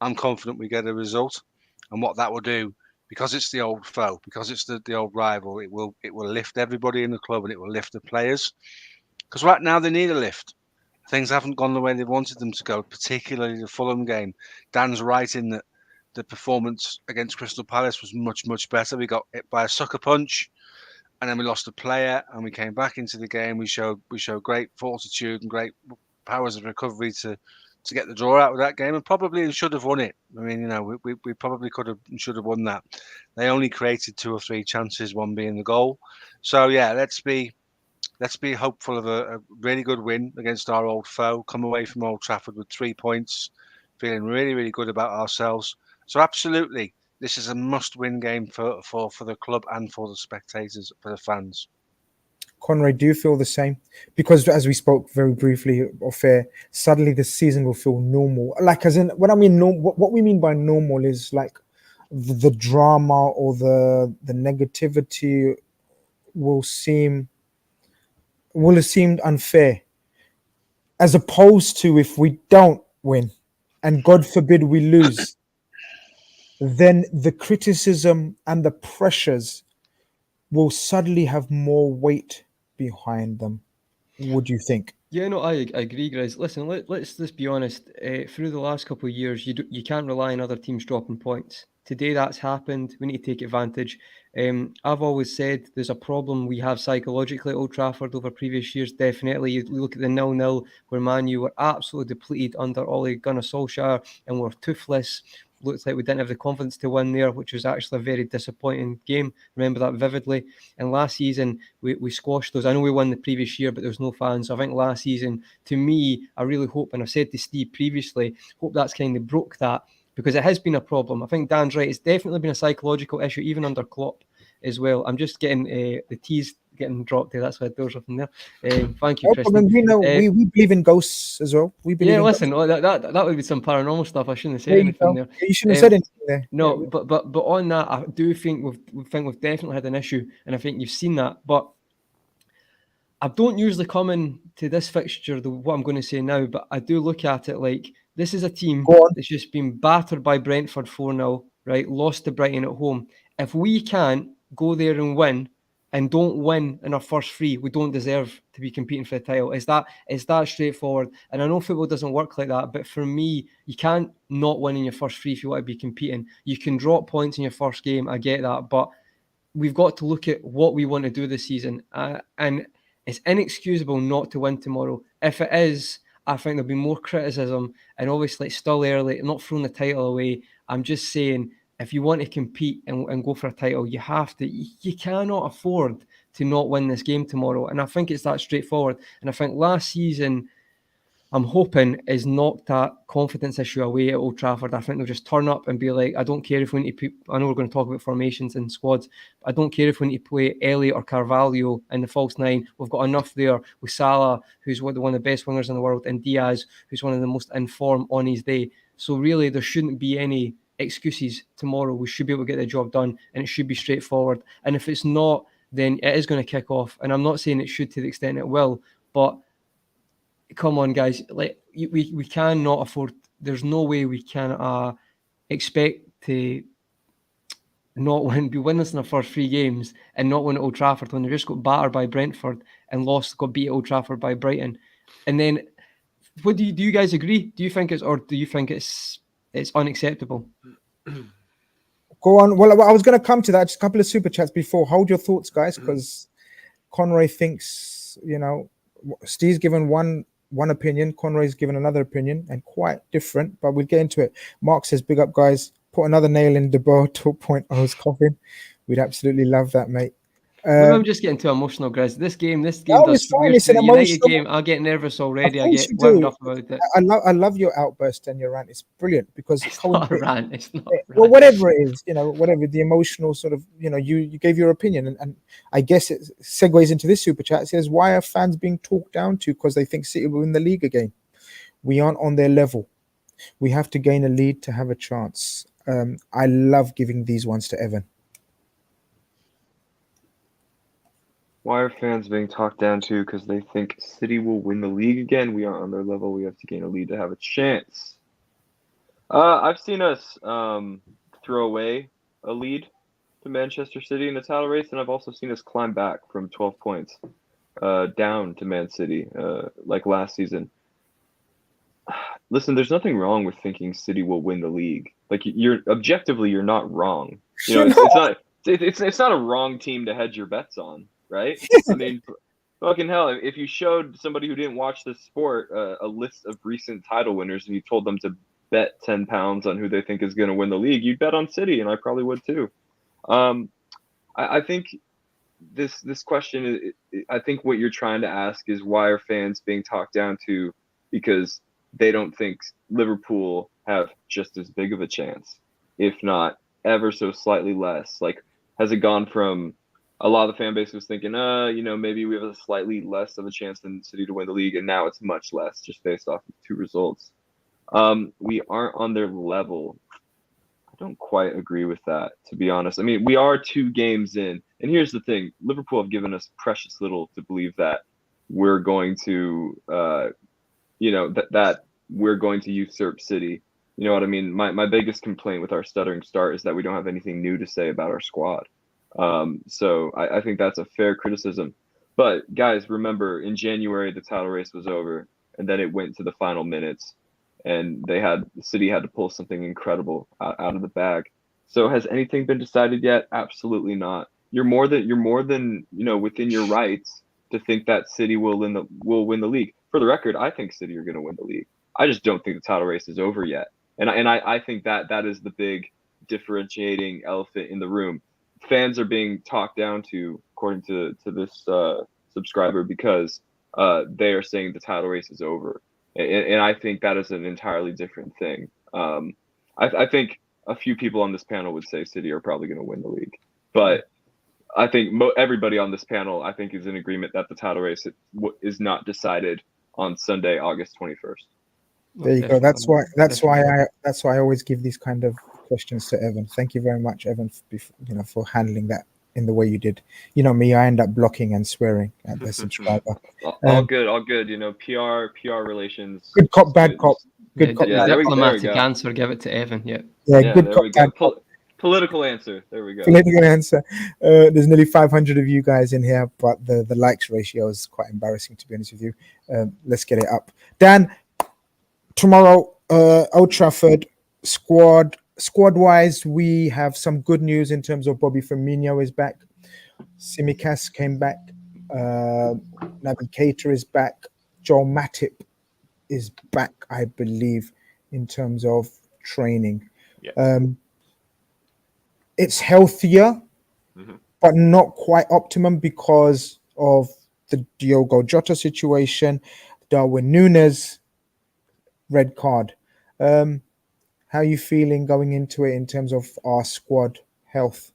C: I'm confident we get a result, and what that will do, because it's the old foe, because it's the old rival, it will lift everybody in the club and it will lift the players. Because right now they need a lift. Things haven't gone the way they wanted them to go, particularly the Fulham game. Dan's right in that the performance against Crystal Palace was much, much better. We got hit by a sucker punch, and then we lost a player, and we came back into the game. We showed great fortitude and great powers of recovery to get the draw out of that game, and probably should have won it. I mean, you know, we probably could have and should have won that. They only created 2 or 3 chances, one being the goal. So yeah, let's be hopeful of a really good win against our old foe. Come away from Old Trafford with 3 points, feeling really, really good about ourselves. So absolutely, this is a must-win game for the club and for the spectators, for the fans.
A: Conrad, do you feel the same? Because as we spoke very briefly off air, suddenly the season will feel normal. Like, as in, what I mean, what we mean by normal is like the drama or the negativity will have seemed unfair, as opposed to if we don't win, and God forbid we lose, then the criticism and the pressures will suddenly have more weight behind them. What do you think?
D: Yeah, no, I agree, Grizz. Listen, let's just be honest. Through the last couple of years, you can't rely on other teams dropping points. Today that's happened. We need to take advantage. I've always said there's a problem we have psychologically at Old Trafford over previous years. Definitely, you look at the 0-0 where Man U were absolutely depleted under Ole Gunnar Solskjaer and were toothless. Looks like we didn't have the confidence to win there, which was actually a very disappointing game. Remember that vividly. And last season, we squashed those. I know we won the previous year, but there was no fans. So I think last season, to me, I really hope, and I've said to Steve previously, hope that's kind of broke that because it has been a problem. I think Dan's right. It's definitely been a psychological issue, even under Klopp as well. I'm just getting the T's getting dropped there. That's why the doors open there. Thank you,
A: No
D: Kristen.
A: problem. We know we believe in ghosts as well. We believe
D: Yeah,
A: in
D: listen,
A: ghosts.
D: that would be some paranormal stuff. I shouldn't have said
A: There you
D: anything
A: go.
D: there.
A: You shouldn't have said anything there.
D: No,
A: Yeah,
D: but on that, I do think we've definitely had an issue, and I think you've seen that. But I don't usually come in to this fixture, what I'm going to say now, but I do look at it like this is a team
A: go on.
D: that's just been battered by Brentford 4-0, right? Lost to Brighton at home. If we can't go there and win, and don't win in our first three, we don't deserve to be competing for the title. It's that straightforward. And I know football doesn't work like that, but for me, you can't not win in your first three if you want to be competing. You can drop points in your first game, I get that, but we've got to look at what we want to do this season. And it's inexcusable not to win tomorrow. If it is, I think there'll be more criticism. And obviously, it's still early. I'm not throwing the title away. I'm just saying, if you want to compete and go for a title, you have to. You cannot afford to not win this game tomorrow. And I think it's that straightforward. And I think last season, I'm hoping, is knocked that confidence issue away at Old Trafford. I think they'll just turn up and be like, I don't care if we need to I know we're going to talk about formations and squads, but I don't care if we need to play Elliott or Carvalho in the false nine. We've got enough there with Salah, who's one of the best wingers in the world, and Diaz, who's one of the most informed on his day. So really, there shouldn't be any excuses tomorrow. We should be able to get the job done, and it should be straightforward. And if it's not, then it is going to kick off. And I'm not saying it should to the extent it will, but come on, guys, like we cannot afford. There's no way we can expect to not be winners in the first three games and not win at Old Trafford when they just got battered by Brentford and got beat at Old Trafford by Brighton. And then, what do you guys agree? Do you think it's unacceptable?
A: Go on. Well, I was going to come to that. Just a couple of super chats before. Hold your thoughts, guys, because Conroy thinks, Steve's given one opinion, Conroy's given another opinion, and quite different, but we'll get into it. Mark says, big up, guys. Put another nail in De Boer 2.0's coffin. We'd absolutely love that, mate.
D: Maybe I'm just getting too emotional, Grizz. This game
A: no,
D: does
A: it's fine. It's
D: the
A: an
D: United
A: emotional
D: game. I get nervous already. I get
A: you
D: wound
A: do.
D: up about it.
A: I love your outburst and your rant. It's brilliant because
D: it's not a rant. It's not.
A: Well, whatever it is, whatever the emotional sort of, you gave your opinion, and I guess it segues into this super chat. It says, why are fans being talked down to because they think City will win the league again? We aren't on their level. We have to gain a lead to have a chance. I love giving these ones to Evan.
E: Why are fans being talked down to? Because they think City will win the league again. We aren't on their level. We have to gain a lead to have a chance. I've seen us throw away a lead to Manchester City in the title race, and I've also seen us climb back from 12 points down to Man City like last season. Listen, there's nothing wrong with thinking City will win the league. Like you're not wrong. It's not a wrong team to hedge your bets on, right? I mean, fucking hell, if you showed somebody who didn't watch this sport a list of recent title winners and you told them to bet £10 on who they think is going to win the league, you'd bet on City, and I probably would too. I think this question is, I think what you're trying to ask is why are fans being talked down to because they don't think Liverpool have just as big of a chance, if not ever so slightly less. Like, has it gone from a lot of the fan base was thinking, maybe we have a slightly less of a chance than City to win the league, and now it's much less just based off of two results. We aren't on their level. I don't quite agree with that, to be honest. I mean, we are 2 games in, and here's the thing: Liverpool have given us precious little to believe that we're going to, that we're going to usurp City. You know what I mean? My biggest complaint with our stuttering start is that we don't have anything new to say about our squad. So I think that's a fair criticism. But guys, remember, in January the title race was over, and then it went to the final minutes, and the City had to pull something incredible out of the bag. So has anything been decided yet? Absolutely not. You're more than within your rights to think that City will win the league. For the record, I think City are going to win the league. I just don't think the title race is over yet. And I think that is the big differentiating elephant in the room. Fans are being talked down to, according to this subscriber, because they are saying the title race is over. And I think that is an entirely different thing. I think a few people on this panel would say City are probably going to win the league, but I think everybody on this panel, I think, is in agreement that the title race is not decided on Sunday, August 21st.
A: There you go. That's why I always give these kind of questions to Evan. Thank you very much, Evan, for handling that in the way you did. You know me, I end up blocking and swearing at the subscriber.
E: All good. You know, PR relations.
A: Good cop, bad cop. Good cop.
D: Yeah, diplomatic answer. Give it to Evan. Yeah.
A: Good
E: there
A: cop,
E: we go.
A: bad cop.
E: Political answer. There we go.
A: Political answer. There's nearly 500 of you guys in here, but the likes ratio is quite embarrassing, to be honest with you. Let's get it up. Dan, tomorrow, Old Trafford, squad-wise, we have some good news in terms of Bobby Firmino is back. Tsimikas came back. Naby Keita is back. Joel Matip is back, I believe, in terms of training.
B: Yeah.
A: It's healthier, but not quite optimum because of the Diogo Jota situation, Darwin Núñez red card. How are you feeling going into it in terms of our squad health?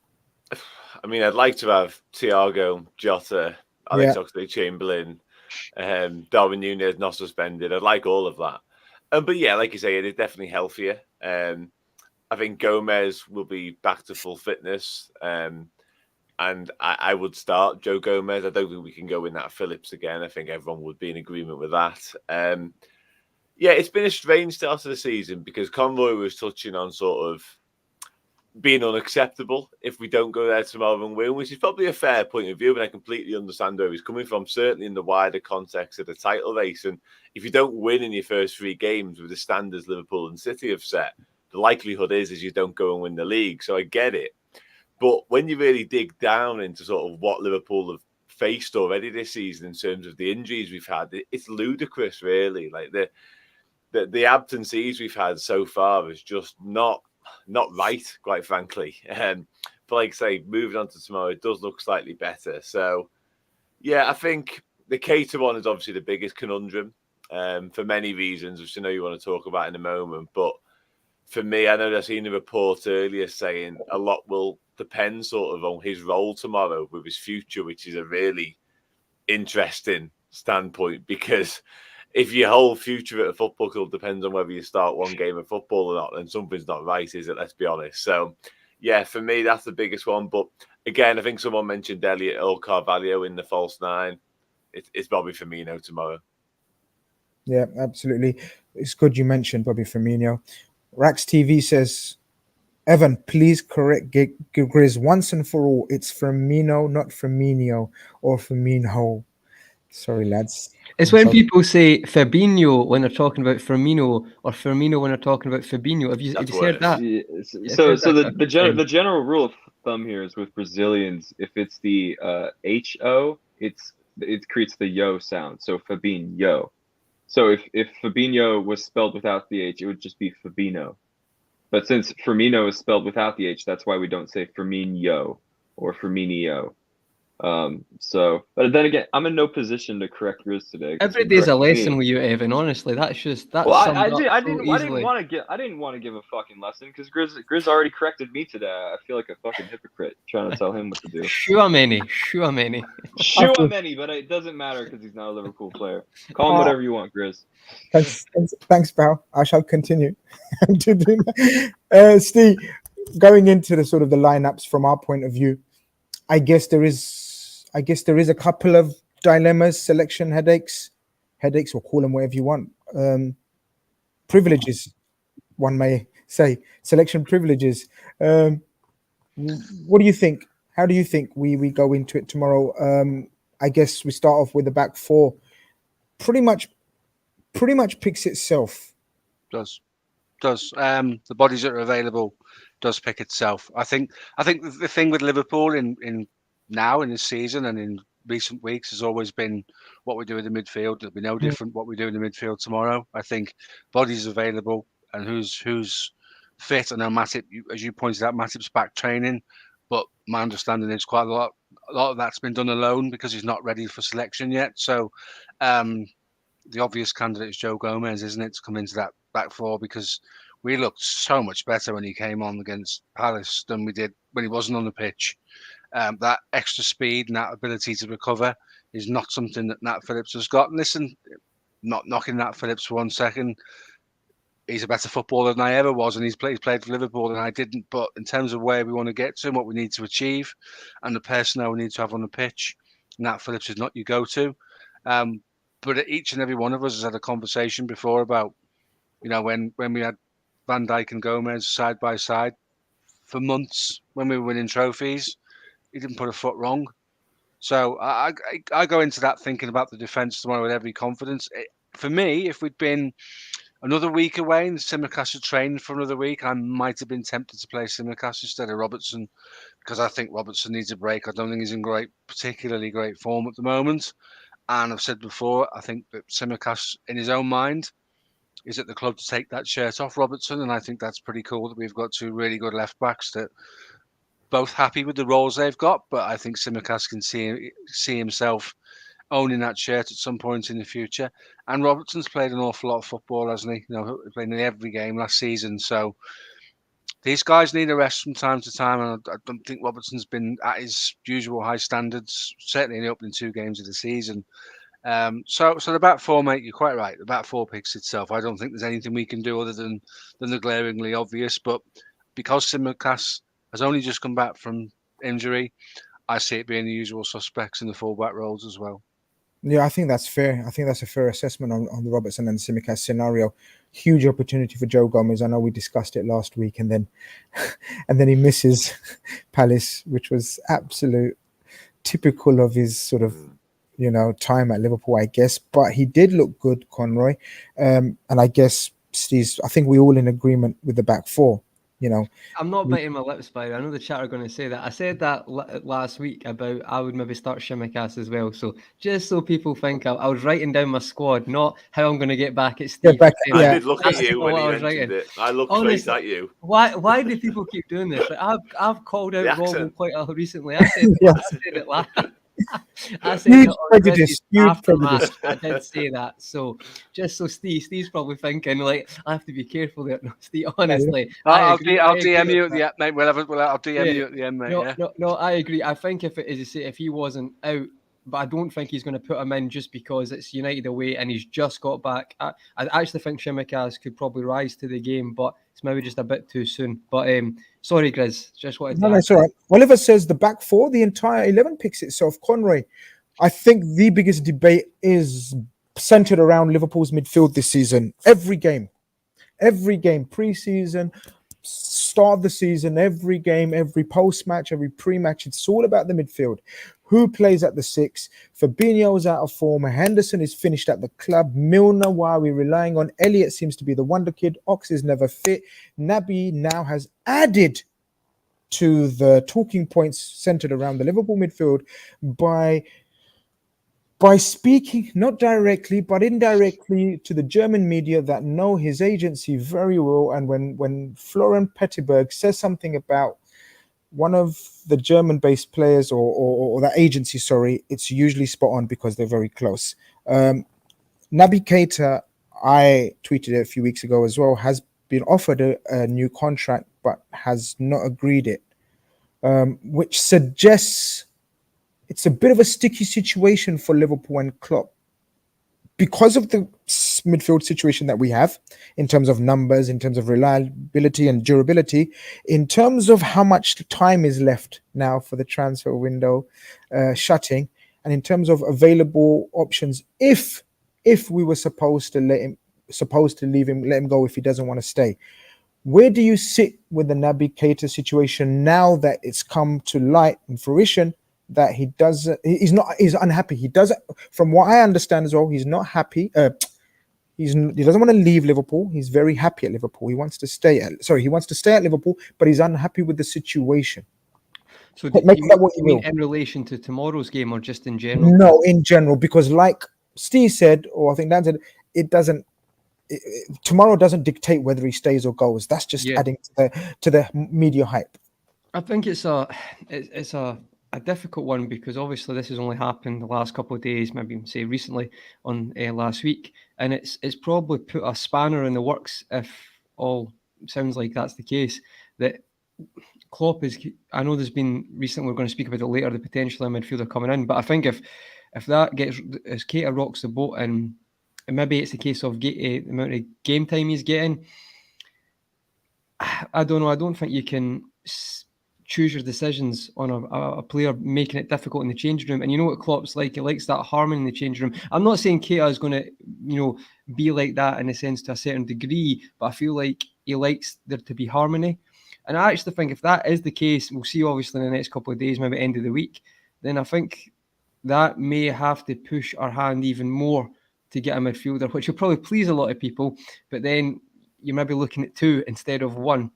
B: I mean, I'd like to have Thiago, Jota, Alex Oxlade-Chamberlain, Darwin Núñez not suspended. I'd like all of that. But yeah, like you say, it is definitely healthier. I think Gomez will be back to full fitness. And I would start Joe Gomez. I don't think we can go in that Phillips again. I think everyone would be in agreement with that. Yeah, it's been a strange start to the season because Conroy was touching on sort of being unacceptable if we don't go there tomorrow and win, which is probably a fair point of view, and I completely understand where he's coming from, certainly in the wider context of the title race. And if you don't win in your first 3 games with the standards Liverpool and City have set, the likelihood is you don't go and win the league. So I get it. But when you really dig down into sort of what Liverpool have faced already this season in terms of the injuries we've had, it's ludicrous, really. Like the absences we've had so far is just not right, quite frankly. But like I say, moving on to tomorrow, it does look slightly better. So, yeah, I think the Keita one is obviously the biggest conundrum for many reasons, which I know you want to talk about in a moment. But for me, I know I've seen a report earlier saying a lot will depend sort of on his role tomorrow with his future, which is a really interesting standpoint because if your whole future at a football club depends on whether you start one game of football or not, then something's not right, is it? Let's be honest. So, yeah, for me, that's the biggest one. But again, I think someone mentioned Elliot or Carvalho in the false 9. It's Bobby Firmino tomorrow.
A: Yeah, absolutely. It's good you mentioned Bobby Firmino. Rax TV says, Evan, please correct Grizz once and for all. It's Firmino, not Firmino or Firmino. Sorry, lads.
D: It's when people say Fabinho when they're talking about Firmino or Firmino when they're talking about Fabinho. Have you heard that?
E: Yeah. So the general rule of thumb here is with Brazilians, if it's the HO, it creates the yo sound. So Fabinho. So if Fabinho was spelled without the H, it would just be Fabinho. But since Firmino is spelled without the H, that's why we don't say Firmino or Firmino. But then again, I'm in no position to correct Grizz today.
D: Every day's a lesson with you, Evan. Honestly, that's.
E: Well, I didn't want to give a fucking lesson because Grizz already corrected me today. I feel like a fucking hypocrite trying to tell him what to do.
D: Sure, many.
E: But it doesn't matter because he's not a Liverpool player. Call him whatever you want, Grizz.
A: Thanks, pal. I shall continue to do that. Steve, going into the sort of the lineups from our point of view, I guess there is a couple of dilemmas, selection headaches, or call them whatever you want. Privileges, one may say, selection privileges. What do you think? How do you think we go into it tomorrow? I guess we start off with the back 4. Pretty much picks itself.
C: Does. The bodies that are available does pick itself. I think the thing with Liverpool in now in this season and in recent weeks has always been what we do in the midfield. It'll be no different what we do in the midfield tomorrow. I think bodies available and who's fit. I know Matip, as you pointed out, Matip's back training, but my understanding is quite a lot of that's been done alone because he's not ready for selection yet. So the obvious candidate is Joe Gomez, isn't it, to come into that back 4 because we looked so much better when he came on against Palace than we did when he wasn't on the pitch. That extra speed and that ability to recover is not something that Nat Phillips has got. And listen, not knocking Nat Phillips for 1 second. He's a better footballer than I ever was, and he's played for Liverpool than I didn't. But in terms of where we want to get to and what we need to achieve and the personnel we need to have on the pitch, Nat Phillips is not your go-to. But each and every one of us has had a conversation before about, when we had Van Dijk and Gomez side by side for months when we were winning trophies, he didn't put a foot wrong. So I go into that thinking about the defence tomorrow with every confidence. For me, if we'd been another week away and Tsimikas had trained for another week, I might have been tempted to play Tsimikas instead of Robertson, because I think Robertson needs a break. I don't think he's in particularly great form at the moment. And I've said before, I think that Tsimikas, in his own mind, is at the club to take that shirt off Robertson. And I think that's pretty cool that we've got two really good left backs that both happy with the roles they've got. But I think Tsimikas can see himself owning that shirt at some point in the future. And Robertson's played an awful lot of football, hasn't he? He played in every game last season. So these guys need a rest from time to time. And I don't think Robertson's been at his usual high standards, certainly in the opening 2 games of the season. So the back four, mate, you're quite right. The back four picks itself. I don't think there's anything we can do other than the glaringly obvious. But because Tsimikas has only just come back from injury, I see it being the usual suspects in the full-back roles as well.
A: Yeah, I think that's fair. I think that's a fair assessment on the Robertson and Tsimikas scenario. Huge opportunity for Joe Gomez. I know we discussed it last week, and then he misses Palace, which was absolute typical of his sort of time at Liverpool, I guess. But he did look good, Conroy, and I guess I think we're all in agreement with the back four.
D: I'm not biting my lips, by the way. I know the chat are going to say that. I said that last week about I would maybe start Tsimikas as well. So just so people think I was writing down my squad, not how I'm going to get back at Steve.
B: I did look at you when he mentioned it. I looked straight at you.
D: Why do people keep doing this? Like, I've called out Robin quite recently. I said it last. I said huge prejudice. I did say that. So just so Steve's probably thinking like I have to be careful there. No, Steve, honestly,
C: I'll DM you at the end, mate. I'll DM you at the end, mate.
D: No, I agree. I think if he wasn't out, but I don't think he's going to put him in just because it's United away and he's just got back. I actually think Tsimikas could probably rise to the game, but it's maybe just a bit too soon. But sorry, Grizz, just wanted to.
A: No, that's all right. Oliver says the back four, the entire 11 picks itself. Conroy, I think the biggest debate is centered around Liverpool's midfield this season. Every game, pre-season, start of the season, every game, every post-match, every pre-match, it's all about the midfield. Who plays at the 6? Fabinho's out of form. Henderson is finished at the club. Milner, why are we relying on? Elliott seems to be the wonder kid. Ox is never fit. Naby now has added to the talking points centered around the Liverpool midfield by speaking not directly but indirectly to the German media that know his agency very well. And when Florian Petterberg says something about one of the German-based players or that agency, it's usually spot on because they're very close. Naby Keita, I tweeted it a few weeks ago as well, has been offered a new contract but has not agreed it, which suggests it's a bit of a sticky situation for Liverpool and Klopp because of the midfield situation that we have in terms of numbers, in terms of reliability and durability, in terms of how much time is left now for the transfer window shutting, and in terms of available options if we were supposed to let him go if he doesn't want to stay. Where do you sit with the Naby Keita situation now that it's come to light and fruition that he's unhappy? He doesn't, from what I understand as well, he's not happy. He doesn't want to leave Liverpool. He's very happy at Liverpool. He wants to stay at Liverpool, but he's unhappy with the situation.
D: So you mean in relation to tomorrow's game or just in general?
A: No, in general, because like Steve said, or I think Dan said, tomorrow doesn't dictate whether he stays or goes. That's just adding to the media hype.
D: I think it's a difficult one because obviously this has only happened the last couple of days, maybe say recently on last week, and it's probably put a spanner in the works if all sounds like that's the case, that Klopp is, I know there's been recently, we're going to speak about it later, the potential of midfielder coming in, but I think if that gets, as Keita rocks the boat, and maybe it's a case of the amount of game time he's getting, I don't know, I don't think you can choose your decisions on a player making it difficult in the changing room. And you know what Klopp's like, he likes that harmony in the changing room. I'm not saying Keita is going to, be like that in a sense to a certain degree, but I feel like he likes there to be harmony. And I actually think if that is the case, we'll see obviously in the next couple of days, maybe end of the week, then I think that may have to push our hand even more to get a midfielder, which will probably please a lot of people, but then you might be looking at 2 instead of 1.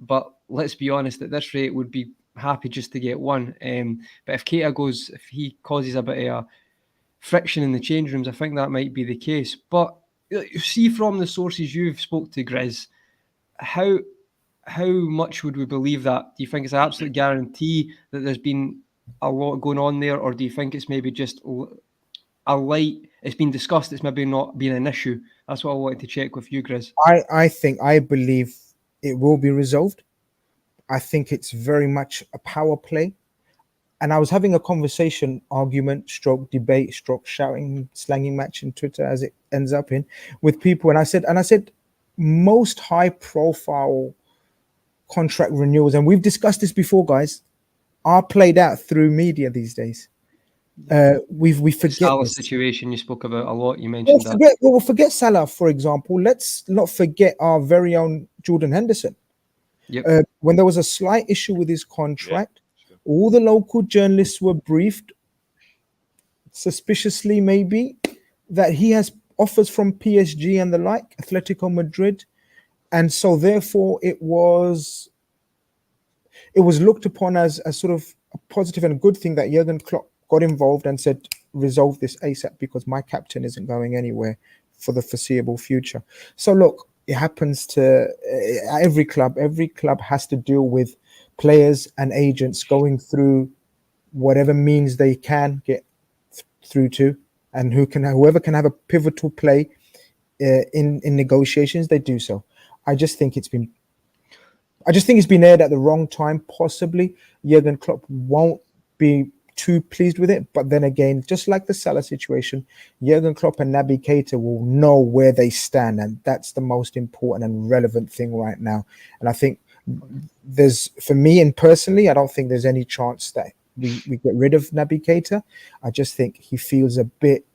D: But let's be honest, at this rate, would be happy just to get 1. But if Keita goes, if he causes a bit of friction in the change rooms, I think that might be the case. But you see from the sources you've spoke to, Grizz, how much would we believe that? Do you think it's an absolute guarantee that there's been a lot going on there, or do you think it's maybe just a light, it's been discussed, it's maybe not been an issue? That's what I wanted to check with you, Grizz.
A: I believe it will be resolved. I think it's very much a power play. And I was having a conversation, argument, stroke debate, stroke shouting, slanging match in Twitter, as it ends up in, with people. And I said, most high profile contract renewals, and we've discussed this before, guys, are played out through media these days. We forget
D: Salah
A: this
D: situation you spoke about a lot. You mentioned
A: we'll forget Salah, for example. Let's not forget our very own Jordan Henderson.
D: Yep.
A: When there was a slight issue with his contract, all the local journalists were briefed, suspiciously maybe, that he has offers from PSG and the like, Atletico Madrid, and so therefore it was looked upon as a sort of a positive and a good thing that Jurgen Klopp got involved and said, resolve this ASAP because my captain isn't going anywhere for the foreseeable future. So look, it happens to every club. Every club has to deal with players and agents going through whatever means they can get through to, and whoever can have a pivotal play in negotiations, they do so. I just think it's been aired at the wrong time. Possibly Jurgen Klopp won't be too pleased with it, but then again, just like the Salah situation, Jurgen Klopp and Naby Keita will know where they stand, and that's the most important and relevant thing right now. And I think for me and personally, I don't think there's any chance that we get rid of Naby Keita. I just think he feels a bit,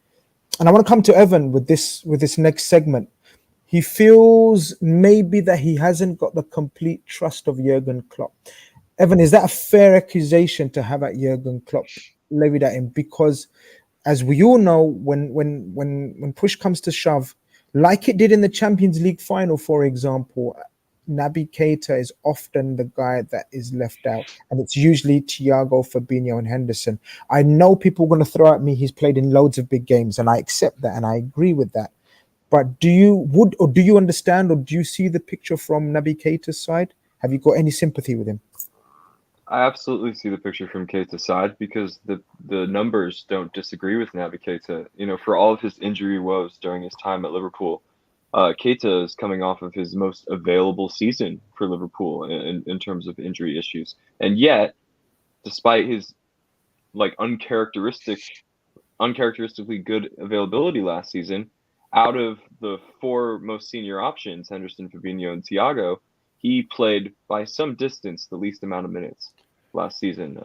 A: and I want to come to Evan with this next segment. He feels maybe that he hasn't got the complete trust of Jurgen Klopp. Evan, is that a fair accusation to have at Jurgen Klopp levied at him? Because as we all know, when push comes to shove, like it did in the Champions League final, for example, Naby Keita is often the guy that is left out, and it's usually Thiago, Fabinho, and Henderson. I know people are going to throw at me he's played in loads of big games, and I accept that, and I agree with that. But do you understand, or do you see the picture from Naby Keita's side? Have you got any sympathy with him?
E: I absolutely see the picture from Keita's side because the numbers don't disagree with Naby Keita. You know, for all of his injury woes during his time at Liverpool, Keita is coming off of his most available season for Liverpool in terms of injury issues. And yet, despite his uncharacteristically good availability last season, out of the 4 most senior options, Henderson, Fabinho, and Thiago, he played by some distance the least amount of minutes last season.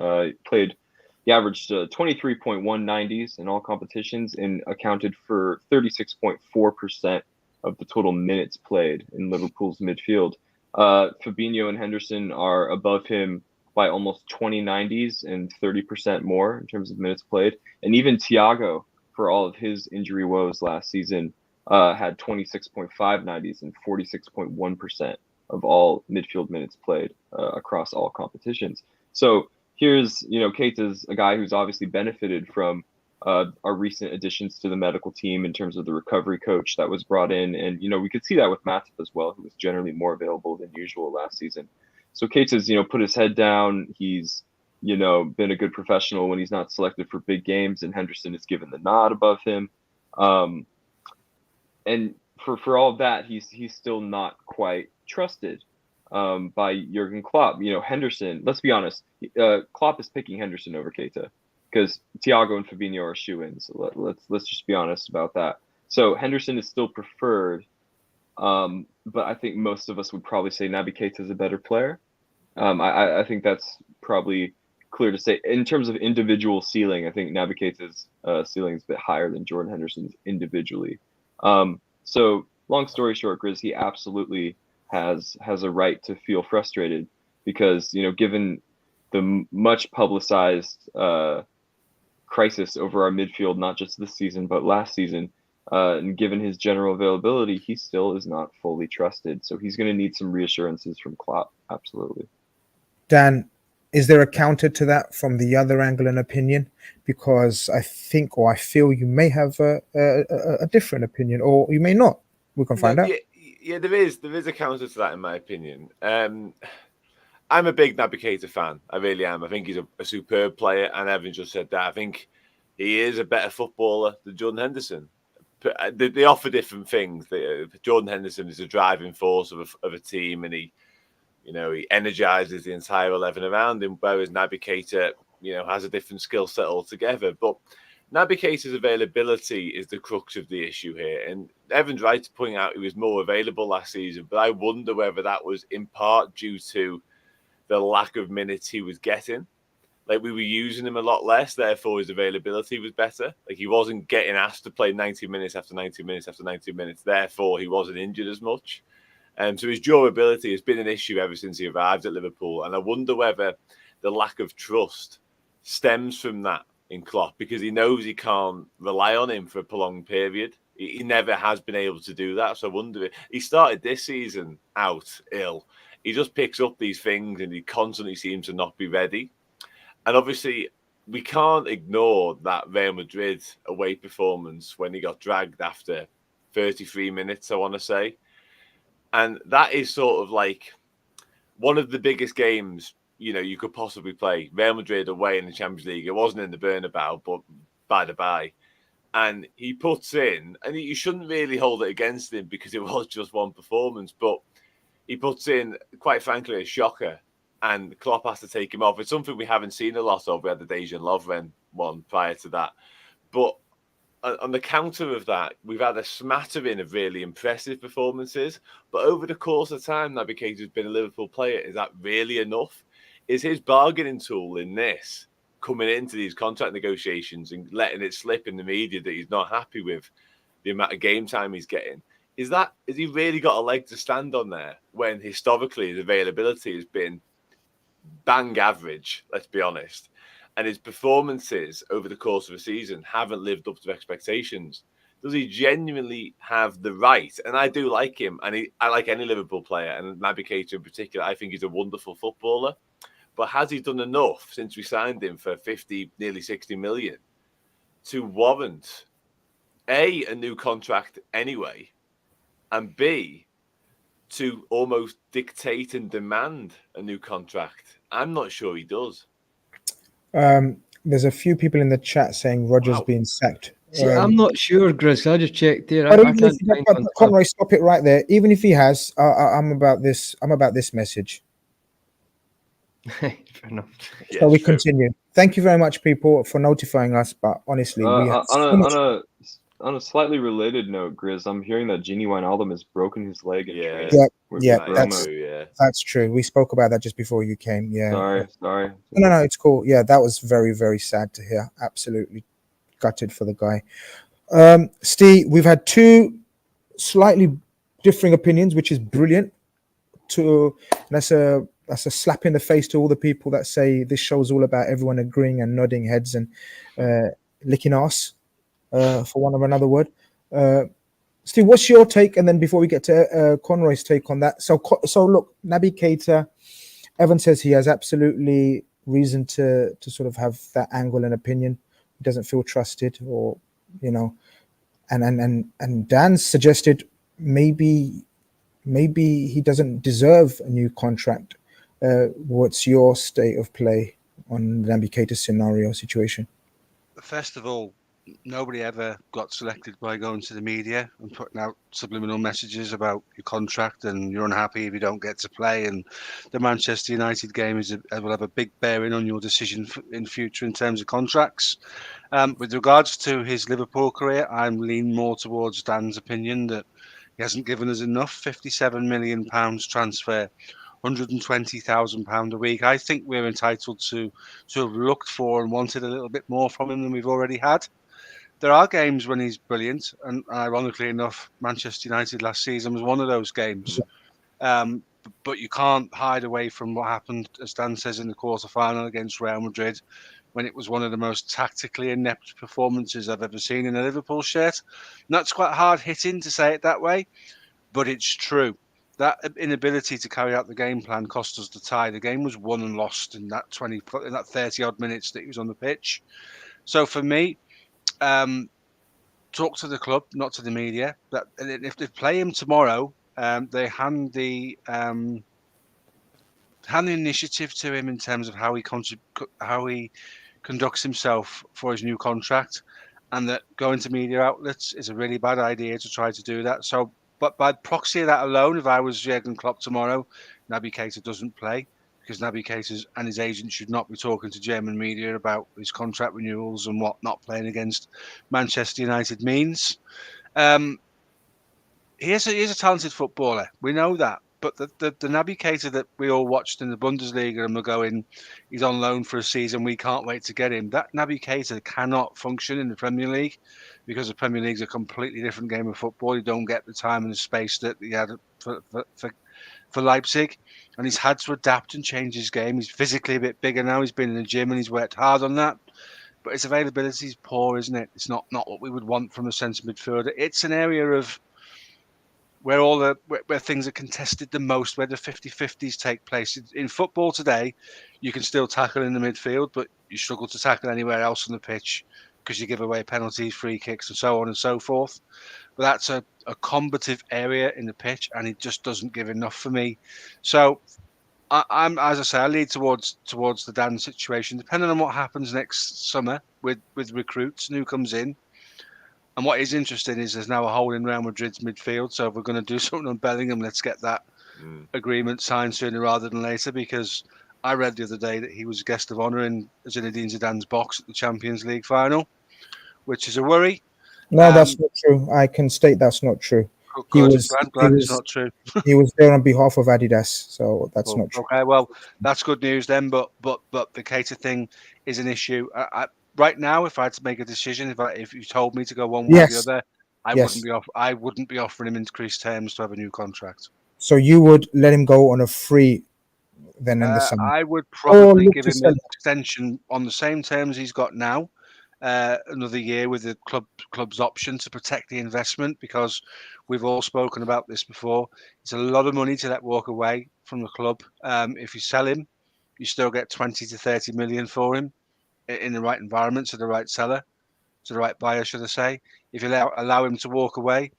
E: He averaged 23.1 90s in all competitions and accounted for 36.4% of the total minutes played in Liverpool's midfield. Fabinho and Henderson are above him by almost 20 90s and 30% more in terms of minutes played. And even Thiago, for all of his injury woes last season, had 26.5 90s and 46.1% of all midfield minutes played across all competitions. So here's, Keita's a guy who's obviously benefited from our recent additions to the medical team in terms of the recovery coach that was brought in. And, we could see that with Matip as well, who was generally more available than usual last season. So Keita's, put his head down. He's, been a good professional when he's not selected for big games, and Henderson is given the nod above him. And for all of that, he's still not quite trusted by Jurgen Klopp. Henderson. Let's be honest. Klopp is picking Henderson over Keita because Thiago and Fabinho are shoe-ins. So let's just be honest about that. So Henderson is still preferred, but I think most of us would probably say Naby Keita is a better player. I think that's probably clear to say. In terms of individual ceiling, I think Naby Keita's ceiling is a bit higher than Jordan Henderson's individually. So long story short, Grizz, he absolutely has a right to feel frustrated because, given the much publicized crisis over our midfield, not just this season, but last season, and given his general availability, he still is not fully trusted. So he's going to need some reassurances from Klopp. Absolutely.
A: Dan, is there a counter to that from the other angle and opinion? Because I think, or I feel you may have a different opinion, or you may not. We can find out.
B: Yeah, there is a counter to that, in my opinion. I'm a big Naby Keita fan. I really am. I think he's a superb player, and Evan just said that. I think he is a better footballer than Jordan Henderson. They offer different things. Jordan Henderson is a driving force of a team, and he energizes the entire 11 around him, whereas Naby Keita, has a different skill set altogether. But Naby Keita's availability is the crux of the issue here. And Evan's right to point out he was more available last season, but I wonder whether that was in part due to the lack of minutes he was getting. Like, we were using him a lot less, therefore his availability was better. Like, he wasn't getting asked to play 90 minutes after 90 minutes after 90 minutes, therefore he wasn't injured as much. So his durability has been an issue ever since he arrived at Liverpool. And I wonder whether the lack of trust stems from that in Klopp, because he knows he can't rely on him for a prolonged period. He never has been able to do that. So I wonder if he started this season out ill. He just picks up these things and he constantly seems to not be ready. And obviously, we can't ignore that Real Madrid away performance when he got dragged after 33 minutes, I want to say. And that is sort of like one of the biggest games, you could possibly play. Real Madrid away in the Champions League. It wasn't in the Bernabeu, but by the by. And he puts in, and you shouldn't really hold it against him because it was just one performance, but he puts in, quite frankly, a shocker. And Klopp has to take him off. It's something we haven't seen a lot of. We had the Dejan Lovren one prior to that. But on the counter of that, we've had a smattering of really impressive performances. But over the course of time, Naby Keita has been a Liverpool player. Is that really enough? Is his bargaining tool in this, coming into these contract negotiations and letting it slip in the media that he's not happy with the amount of game time he's getting? Has he really got a leg to stand on there when historically his availability has been bang average, let's be honest, and his performances over the course of a season haven't lived up to expectations? Does he genuinely have the right? And I do like him, and I like any Liverpool player, and Naby Keita in particular. I think he's a wonderful footballer, but has he done enough since we signed him for 50, nearly 60 million to warrant A, a new contract anyway, and B, to almost dictate and demand a new contract? I'm not sure he does.
A: There's a few people in the chat saying Rodgers being sacked.
D: See, I'm not sure, Grizz. I just checked here.
A: Conroy, stop it right there. Even if he has, I'm about this message.
D: Fair enough.
A: So we continue. Thank you very much, people, for notifying us. But honestly,
E: on a slightly related note, Grizz, I'm hearing that Gini Wijnaldum has broken his leg in training.
A: That's true. We spoke about that just before you came. Yeah.
E: Sorry.
A: No, it's cool. Yeah, that was very, very sad to hear. Absolutely gutted for the guy. Steve, we've had two slightly differing opinions, which is brilliant. That's a slap in the face to all the people that say this show's all about everyone agreeing and nodding heads and licking arse. For one of another word. Steve, what's your take? And then before we get to Conroy's take on that. So look, Naby Keita, Evan says he has absolutely reason to sort of have that angle and opinion. He doesn't feel trusted, or and Dan suggested maybe he doesn't deserve a new contract. What's your state of play on Naby Keita's scenario situation?
C: First of all, nobody ever got selected by going to the media and putting out subliminal messages about your contract and you're unhappy if you don't get to play. And the Manchester United game will have a big bearing on your decision in future in terms of contracts. With regards to his Liverpool career, I'm leaning more towards Dan's opinion that he hasn't given us enough. £57 million transfer, £120,000 a week. I think we're entitled to have looked for and wanted a little bit more from him than we've already had. There are games when he's brilliant, and ironically enough, Manchester United last season was one of those games. But you can't hide away from what happened, as Dan says, in the quarter-final against Real Madrid, when it was one of the most tactically inept performances I've ever seen in a Liverpool shirt. And that's quite hard-hitting to say it that way, but it's true. That inability to carry out the game plan cost us the tie. The game was won and lost in that 30-odd minutes that he was on the pitch. So for me, talk to the club, not to the media. That if they play him tomorrow, they hand the initiative to him in terms of how he conducts himself for his new contract, and that going to media outlets is a really bad idea to try to do that. So, but by proxy of that alone, if I was Jurgen Klopp tomorrow, Naby Keita doesn't play, because Naby Keita and his agent should not be talking to German media about his contract renewals and what not playing against Manchester United means. He is a talented footballer. We know that. But the Naby Keita that we all watched in the Bundesliga and we're going, he's on loan for a season, we can't wait to get him. That Naby Keita cannot function in the Premier League because the Premier League's a completely different game of football. You don't get the time and the space that he had for Leipzig. And he's had to adapt and change his game. He's physically a bit bigger now. He's been in the gym and he's worked hard on that. But his availability is poor, isn't it? It's not what we would want from a centre midfielder. It's an area of where things are contested the most, where the 50-50s take place. In football today, you can still tackle in the midfield, but you struggle to tackle anywhere else on the pitch because you give away penalties, free kicks, and so on and so forth. But that's a combative area in the pitch, and it just doesn't give enough for me. So I'm, as I say, I lead towards the Dan situation, depending on what happens next summer with recruits and who comes in. And what is interesting is there's now a hole in Real Madrid's midfield. So if we're going to do something on Bellingham, let's get that agreement signed sooner rather than later, because I read the other day that he was a guest of honour in Zinedine Zidane's box at the Champions League final, which is a worry.
A: No, that's not true. I can state that's not true.
C: Glad it's not true.
A: He was there on behalf of Adidas, so that's not true.
C: Okay, well, that's good news then. But the Keita thing is an issue. Right now, if I had to make a decision, if you told me to go one way or the other, I wouldn't be offering him increased terms to have a new contract.
A: So you would let him go on a free then in the summer?
C: I would probably give him an extension on the same terms he's got now, another year with the club's option to protect the investment, because we've all spoken about this before. It's a lot of money to let walk away from the club. If you sell him, you still get 20 to 30 million for him in the right environment, to the right seller, to the right buyer, should I say. If you allow him to walk away,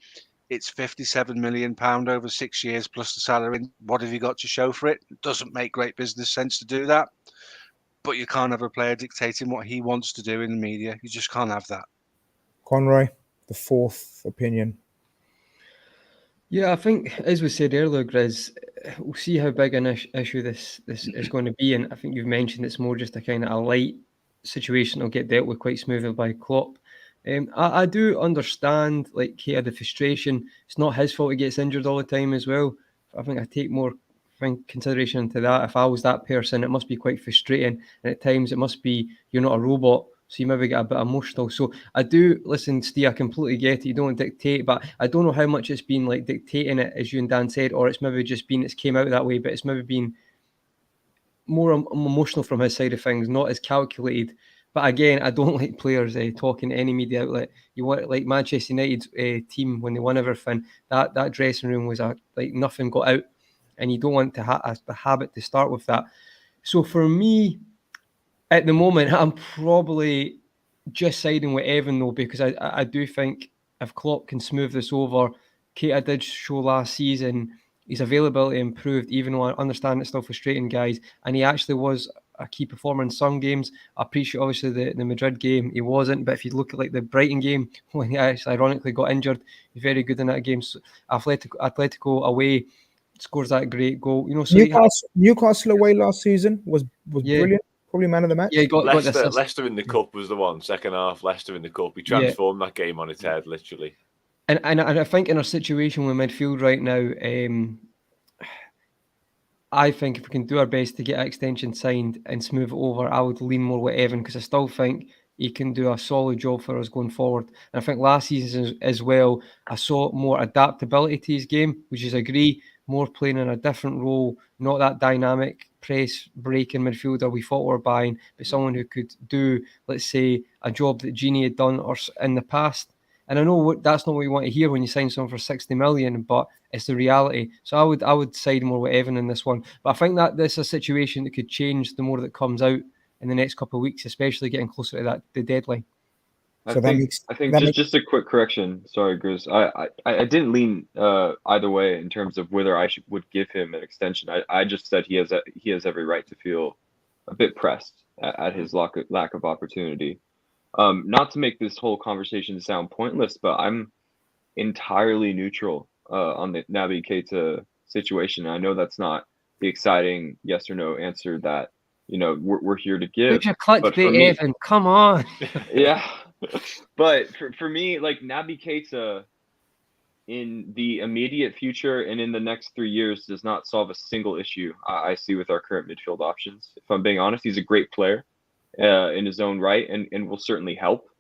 C: it's £57 million over 6 years plus the salary. What have you got to show for it? It doesn't make great business sense to do that. But you can't have a player dictating what he wants to do in the media. You just can't have that.
A: Conroy, the fourth opinion.
D: Yeah, I think, as we said earlier, Grizz, we'll see how big an issue this is going to be. And I think you've mentioned it's more just a kind of a light situation will get dealt with quite smoothly by Klopp. I do understand, like, Keita, the frustration. It's not his fault he gets injured all the time as well. I think I take more consideration into that. If I was that person, it must be quite frustrating. And at times it must be you're not a robot, so you maybe get a bit emotional. So I do, listen, Steve, I completely get it. You don't dictate, but I don't know how much it's been like dictating it, as you and Dan said, or it's maybe just been, it's came out that way, but it's maybe been more emotional from his side of things, not as calculated. But again, I don't like players talking to any media outlet. You want, like Manchester United's team when they won everything, that dressing room was like nothing got out, and you don't want to have the habit to start with that. So for me, at the moment, I'm probably just siding with Evan though, because I do think if Klopp can smooth this over, Keita did show last season his availability improved, even though I understand it's still frustrating, guys, and he actually was a key performer in some games. I appreciate obviously the Madrid game he wasn't, but if you look at like the Brighton game when he actually ironically got injured, he's very good in that game. So Atletico away scores that great goal. You know, so
A: Newcastle away last season was brilliant. Probably man of the match.
D: Yeah, he got
B: Leicester in the cup was the one. Second half, Leicester in the cup. He transformed that game on its head, literally.
D: And I think in our situation with midfield right now, I think if we can do our best to get an extension signed and smooth it over, I would lean more with Evan, because I still think he can do a solid job for us going forward. And I think last season as well, I saw more adaptability to his game, which is agree, more playing in a different role, not that dynamic press breaking midfielder we thought we were buying, but someone who could do, let's say, a job that Gini had done or in the past. And I know that's not what you want to hear when you sign someone for 60 million, but it's the reality. So I would side more with Evan in this one. But I think that this is a situation that could change the more that comes out in the next couple of weeks, especially getting closer to the deadline.
E: I think just a quick correction. Sorry, Grizz. I didn't lean either way in terms of whether I would give him an extension. I just said he has every right to feel a bit pressed at his lack of opportunity. Not to make this whole conversation sound pointless, but I'm entirely neutral on the Naby Keita situation. I know that's not the exciting yes or no answer that we're here to give.
D: Where's your clickbait, Evan? Come on.
E: Yeah. But for me, like, Naby Keita in the immediate future and in the next 3 years does not solve a single issue I see with our current midfield options. If I'm being honest, he's a great player in his own right and will certainly help.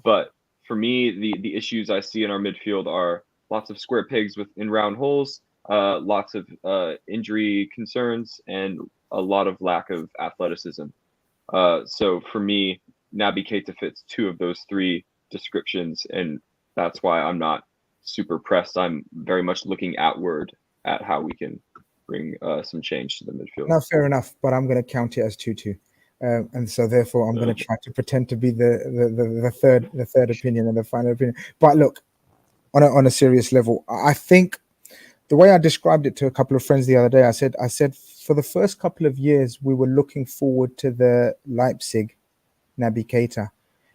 E: But for me, the issues I see in our midfield are lots of square pegs in round holes, lots of injury concerns, and a lot of lack of athleticism. So for me, Naby Keita fits two of those three descriptions, and that's why I'm not super pressed. I'm very much looking outward at how we can bring some change to the midfield.
A: No, fair enough, but I'm going to count it as 2-2. And so therefore I'm going to try to pretend to be the third opinion and the final opinion. But look, on a serious level, I think the way I described it to a couple of friends the other day, I said for the first couple of years we were looking forward to the Leipzig Naby Keita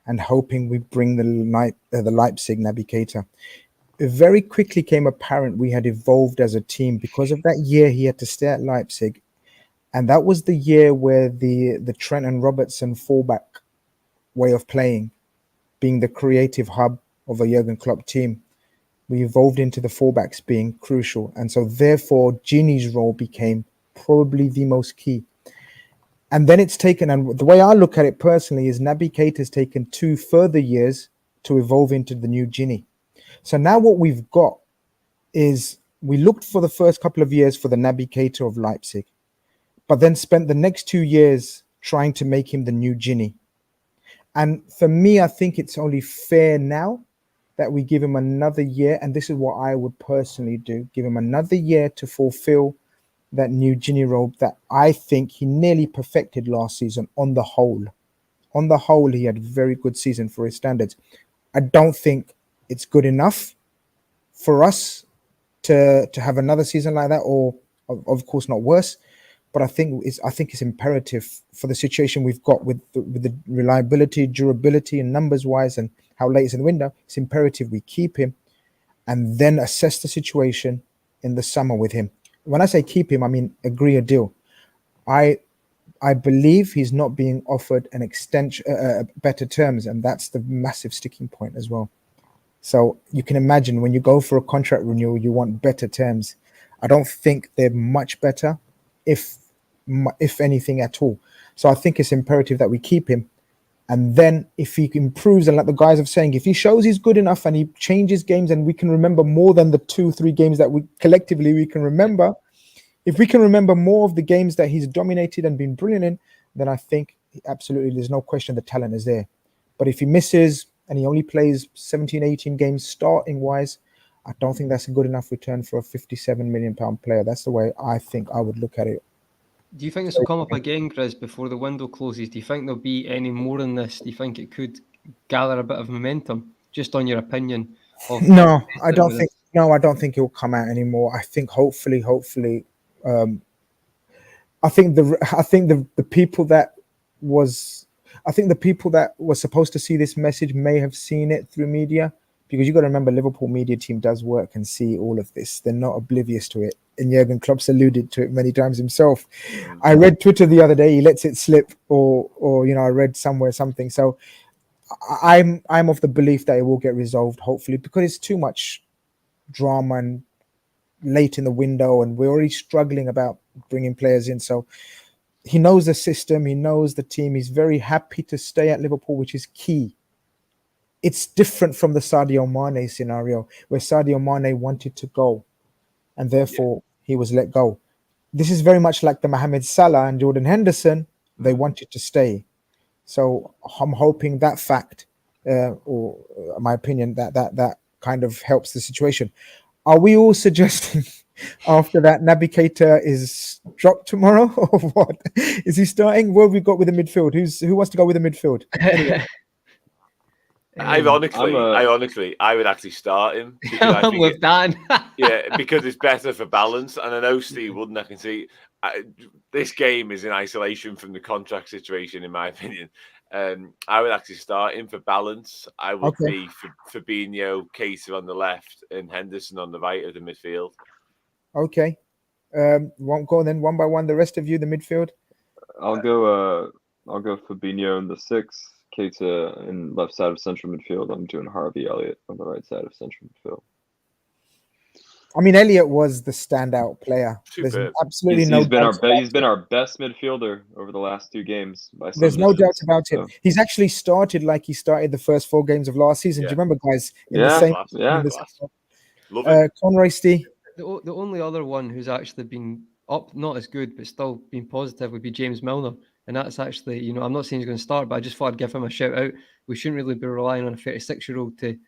A: and hoping we bring the Leipzig Naby Keita. It very quickly came apparent we had evolved as a team because of that year he had to stay at Leipzig. And that was the year where the Trent and Robertson fallback way of playing, being the creative hub of a Jurgen Klopp team, we evolved into the fullbacks being crucial. And so therefore Gini's role became probably the most key. And then it's taken, and the way I look at it personally is Naby Keita has taken 2 further years to evolve into the new Gini. So now what we've got is we looked for the first couple of years for the Naby Keita of Leipzig, but then spent the next 2 years trying to make him the new Gini. And for me, I think it's only fair now that we give him another year, and this is what I would personally do, give him another year to fulfill that new Gini role that I think he nearly perfected last season on the whole. On the whole, he had a very good season for his standards. I don't think it's good enough for us to have another season like that, or of course not worse. But I think it's imperative for the situation we've got with the reliability, durability, and numbers wise, and how late it's in the window. It's imperative we keep him and then assess the situation in the summer with him. When I say keep him, I mean agree a deal. I believe he's not being offered an extension, better terms, and that's the massive sticking point as well. So you can imagine when you go for a contract renewal, you want better terms. I don't think they're much better, if anything at all. So I think it's imperative that we keep him. And then if he improves, and like the guys are saying, if he shows he's good enough and he changes games and we can remember more than the 2-3 games that we collectively can remember, if we can remember more of the games that he's dominated and been brilliant in, then I think absolutely there's no question the talent is there. But if he misses and he only plays 17, 18 games starting wise, I don't think that's a good enough return for a £57 million player. That's the way I think I would look at it.
D: Do you think this will come up again, Grizz, before the window closes? Do you think there'll be any more in this? Do you think it could gather a bit of momentum? Just on your opinion.
A: No, I don't think it will come out anymore. I think hopefully, I think the people that was I think the people that were supposed to see this message may have seen it through media, because you got to remember Liverpool media team does work and see all of this. They're not oblivious to it. And Jurgen Klopp's alluded to it many times himself. I read Twitter the other day, he lets it slip, or I read somewhere something. So I'm of the belief that it will get resolved, hopefully, because it's too much drama and late in the window, and we're already struggling about bringing players in. So he knows the system, he knows the team. He's very happy to stay at Liverpool, which is key. It's different from the Sadio Mane scenario, where Sadio Mane wanted to go, and therefore he was let go. This is very much like the Mohamed Salah and Jordan Henderson. They wanted to stay. So I'm hoping that fact, or my opinion, that kind of helps the situation. Are we all suggesting after that Naby Keita is dropped tomorrow, or what? Is he starting? What have we got with the midfield? Who wants to go with the midfield? Anyway.
B: Ironically, I would actually start him. Because I think
D: with Dan.
B: because it's better for balance. And I know Steve wouldn't. I can see this game is in isolation from the contract situation, in my opinion. I would actually start him for balance. I would be Fabinho, Keita on the left, and Henderson on the right of the midfield.
A: Okay. Won't go then one by one. The rest of you, the midfield.
E: I'll go Fabinho in the 6, Keita in left side of central midfield. I'm doing Harvey Elliott on the right side of central midfield.
A: I mean, Elliott was the standout player. There's absolutely
E: he's been our best midfielder over the last 2 games.
A: There's no doubt about it. He's actually started like he started the first 4 games of last season. Do you remember, guys?
B: Love it.
A: Conroy, Steve.
D: The only other one who's actually been up, not as good, but still been positive, would be James Milner. And that's actually, I'm not saying he's going to start, but I just thought I'd give him a shout out. We shouldn't really be relying on a 36-year-old to,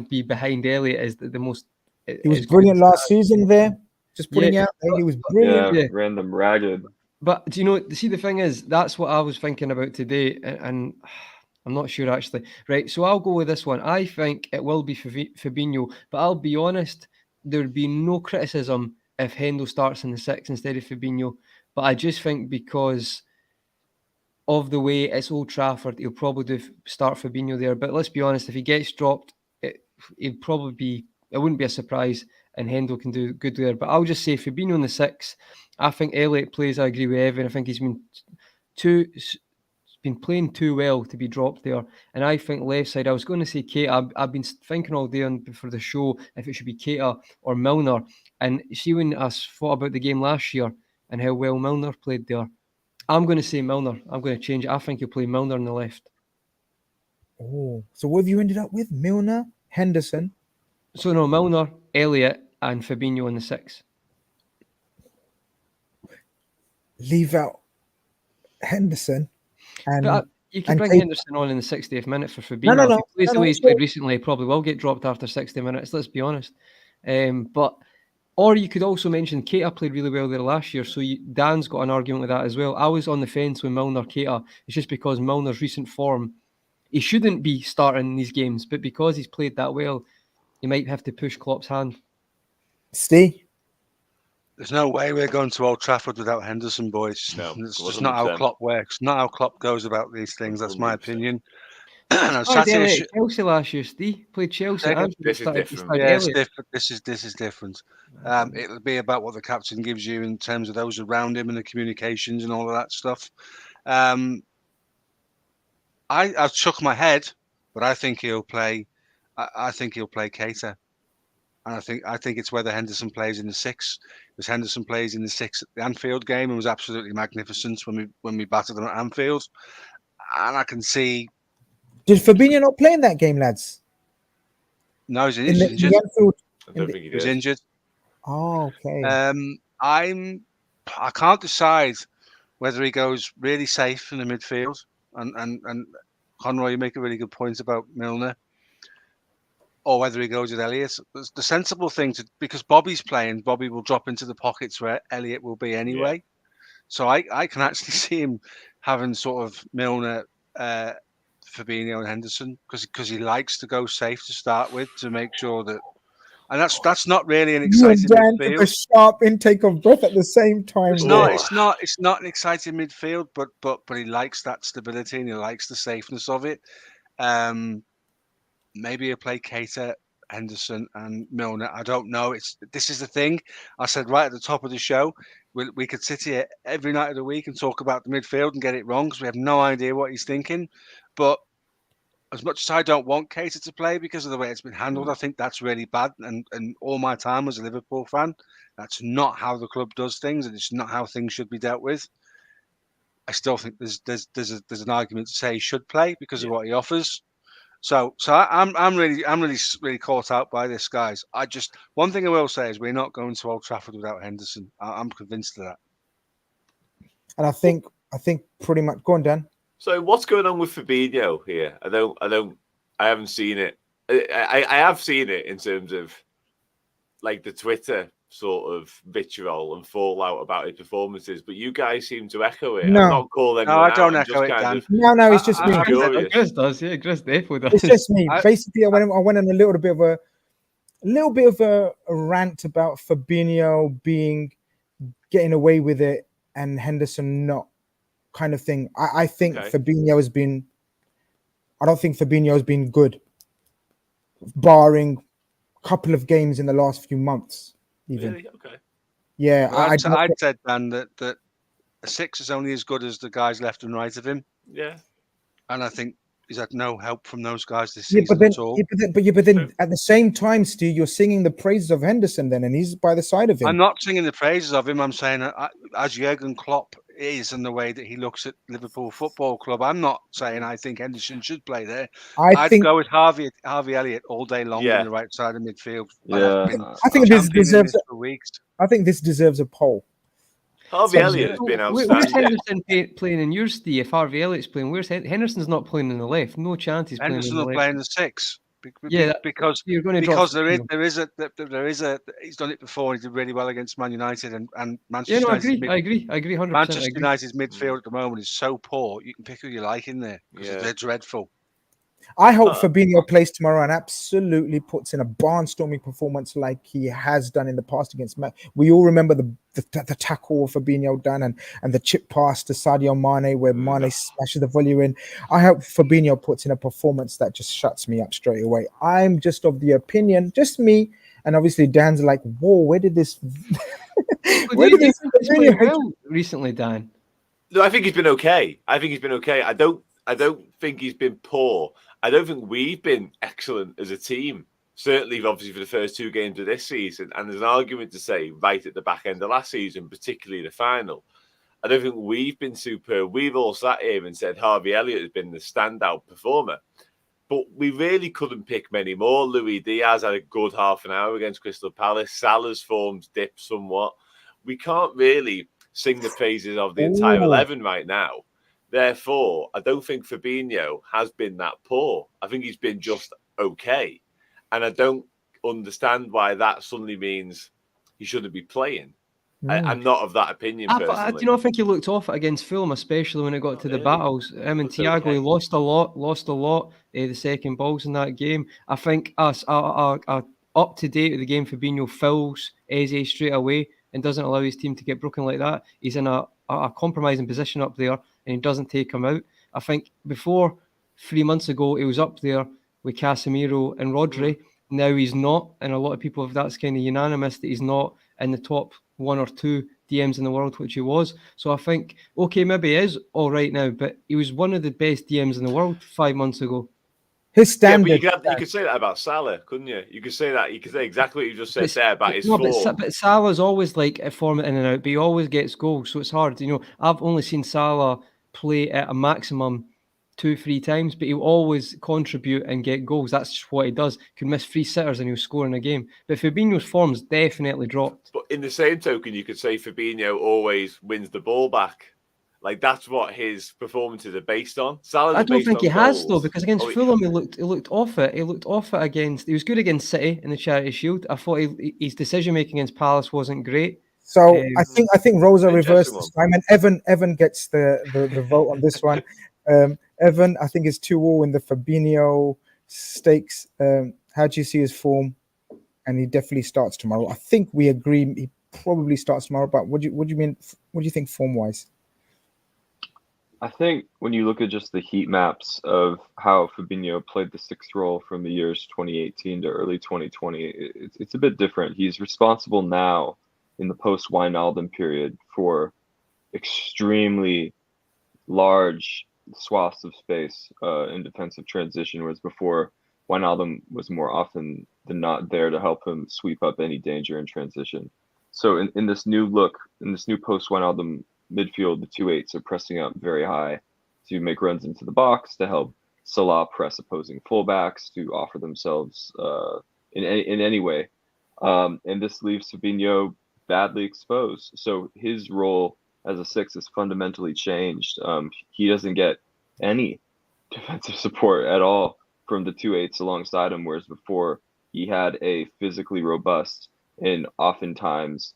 D: be behind Elliott as the most.
A: He was brilliant last season there. Just putting out there, he was brilliant.
E: Yeah, ran them ragged.
D: But see, the thing is, that's what I was thinking about today, and I'm not sure actually. Right, so I'll go with this one. I think it will be Fabinho, but I'll be honest, there would be no criticism if Hendo starts in the 6 instead of Fabinho. But I just think because of the way it's Old Trafford, he'll probably start Fabinho there. But let's be honest, if he gets dropped, it wouldn't be a surprise, and Hendo can do good there. But I'll just say Fabinho in the 6. I think Elliott plays. I agree with Evan. I think he's been playing too well to be dropped there. And I think left side, I was going to say Keita. I've been thinking all day for the show if it should be Keita or Milner. And see, when I thought about the game last year and how well Milner played there, I'm going to say Milner. I'm going to change it. I think he'll play Milner on the left.
A: Oh, so what have you ended up with? Milner, Henderson.
D: So no, Milner, Elliott, and Fabinho in the 6.
A: Leave out Henderson, and
D: you can bring Henderson on in the 60th minute for Fabinho.
A: No.
D: If he plays the way he's played recently, he probably will get dropped after 60 minutes. Let's be honest. Or you could also mention Keita played really well there last year, so Dan's got an argument with that as well. I was on the fence with Milner, Keita. It's just because Milner's recent form, he shouldn't be starting these games, but because he's played that well, he might have to push Klopp's hand.
A: Steve?
C: There's no way we're going to Old Trafford without Henderson, boys.
B: No,
C: it's just not how Klopp works. Not how Klopp goes about these things. That's my opinion.
D: Chelsea last year, Steve played Chelsea.
B: This is different.
C: Yeah, it's different. This is different. It'll be about what the captain gives you in terms of those around him and the communications and all of that stuff. I've shook my head, but I think he'll play. I think he'll play Keita, and I think it's whether Henderson plays in the 6. Because Henderson plays in the 6 at the Anfield game and was absolutely magnificent when we battered them at Anfield, and I can see.
A: Did Fabinho not play in that game, lads?
C: No, he's injured.
B: I don't think he
C: was injured.
A: Oh, okay.
C: I can't decide whether he goes really safe in the midfield, and Conroy, you make a really good point about Milner, or whether he goes with Elliott. The sensible thing because Bobby's playing, Bobby will drop into the pockets where Elliott will be anyway. Yeah. So I can actually see him having sort of Milner, Fabinho and Henderson because he likes to go safe to start with to make sure that And that's not really an
A: You and
C: exciting
A: Dan took a
C: midfield.
A: sharp intake of breath at the same time.
C: It's not an exciting midfield, but he likes that stability and he likes the safeness of it. Maybe he'll play Keita, Henderson, and Milner. I don't know. This is the thing. I said right at the top of the show, we could sit here every night of the week and talk about the midfield and get it wrong because we have no idea what he's thinking. But as much as I don't want Keita to play because of the way it's been handled, I think that's really bad. And all my time as a Liverpool fan, that's not how the club does things, and it's not how things should be dealt with. I still think there's an argument to say he should play because of what he offers. So I'm really caught out by this, guys. One thing I will say is we're not going to Old Trafford without Henderson. I'm convinced of that.
A: And I think pretty much. Go on, Dan.
B: So what's going on with Fabinho here? I haven't seen it. I have seen it in terms of like the Twitter sort of vitriol and fallout about his performances, but you guys seem to echo it.
A: No.
B: I'm not calling anyone
C: I don't
B: out.
C: echo it, Dan.
A: No, it's just me.
D: Grizz does, yeah. Grizz definitely does.
A: It's just me. Basically, I went on a little bit of a rant about Fabinho getting away with it and Henderson not, kind of thing. I think Fabinho has been. I don't think Fabinho has been good, barring a couple of games in the last few months. Even.
B: Really? Okay.
A: Yeah,
C: I'd said, Dan, that a 6 is only as good as the guys left and right of him.
B: Yeah.
C: And I think he's had no help from those guys this season at all.
A: But then at the same time, Stu, you're singing the praises of Henderson then, and he's by the side of him.
C: I'm not singing the praises of him. I'm saying as Jurgen Klopp is and the way that he looks at Liverpool Football Club, I'm not saying I think Henderson should play there. I'd go with Harvey Elliott all day long on the right side of midfield.
E: Yeah.
A: I think this deserves
C: for weeks.
A: I think this deserves a poll.
B: Harvey Elliott has been outstanding.
D: Where's Henderson playing in yours, Steve? If Harvey Elliott's playing, where's Henderson's not playing on the left? No chance he's playing on the left.
C: Henderson's not playing the 6.
D: Because
C: you're going to there is a he's done it before. He did really well against Man United and Manchester United.
D: I agree 100%.
C: Manchester United's midfield at the moment is so poor. You can pick who you like in there because they're dreadful.
A: I hope Fabinho plays tomorrow and absolutely puts in a barnstorming performance like he has done in the past against Man. We all remember the tackle Fabinho done and the chip pass to Sadio Mane where Mane smashes the volley in. I hope Fabinho puts in a performance that just shuts me up straight away. I'm just of the opinion, just me, and obviously Dan's like, whoa, where did this
D: recently, Dan?
B: No, I think he's been okay. I don't think he's been poor. I don't think we've been excellent as a team. Certainly, obviously, for the first 2 games of this season. And there's an argument to say right at the back end of last season, particularly the final. I don't think we've been superb. We've all sat here and said Harvey Elliott has been the standout performer. But we really couldn't pick many more. Luis Diaz had a good half an hour against Crystal Palace. Salah's form's dipped somewhat. We can't really sing the praises of the entire 11 right now. Therefore, I don't think Fabinho has been that poor. I think he's been just okay. And I don't understand why that suddenly means he shouldn't be playing. I'm not of that opinion, personally.
D: I think he looked off it against Fulham, especially when it got to the battles. Him and Thiago, he lost a lot. The second balls in that game. I think us are up to date with the game. Fabinho fills Eze straight away and doesn't allow his team to get broken like that. He's in a compromising position up there and he doesn't take him out. I think before 3 months ago, he was up there with Casemiro and Rodri. Now he's not, and a lot of people, that's kind of unanimous that he's not in the top 1 or 2 DMs in the world, which he was. So I think, maybe he is all right now, but he was one of the best DMs in the world 5 months ago.
A: His standard.
B: Yeah, but you could say that about Salah, couldn't you? You could say exactly what you just said there about his form.
D: But Salah's always like a form in and out, but he always gets goals, so it's hard. I've only seen Salah play at a maximum 2-3 times, but he'll always contribute and get goals. That's just what he does. Could miss 3 sitters and he'll score in a game. But Fabinho's form's definitely dropped.
B: But in the same token, you could say Fabinho always wins the ball back. Like, that's what his performances are based on.
D: I don't think he has, though, because against Fulham, he looked off it. He looked off it against... He was good against City in the Charity Shield. I thought his decision-making against Palace wasn't great.
A: So I think Rosa reversed this time, and Evan gets the vote on this one. Evan, I think it's 2-2 in the Fabinho stakes. How do you see his form? and he definitely starts tomorrow. I think we agree he probably starts tomorrow. But what do you mean? What do you think form wise?
E: I think when you look at just the heat maps of how Fabinho played the sixth role from the years 2018 to early 2020, it's a bit different. He's responsible now in the post-Wijnaldum period for extremely large swaths of space in defensive transition, whereas before Wijnaldum was more often than not there to help him sweep up any danger in transition. So in this new look, in this new post-Wijnaldum midfield, the 2/8s are pressing up very high to make runs into the box to help Salah press opposing fullbacks to offer themselves in any way. And this leaves Fabinho badly exposed. So his role as a 6 is fundamentally changed. He doesn't get any defensive support at all from the 2/8s alongside him, whereas before he had a physically robust and oftentimes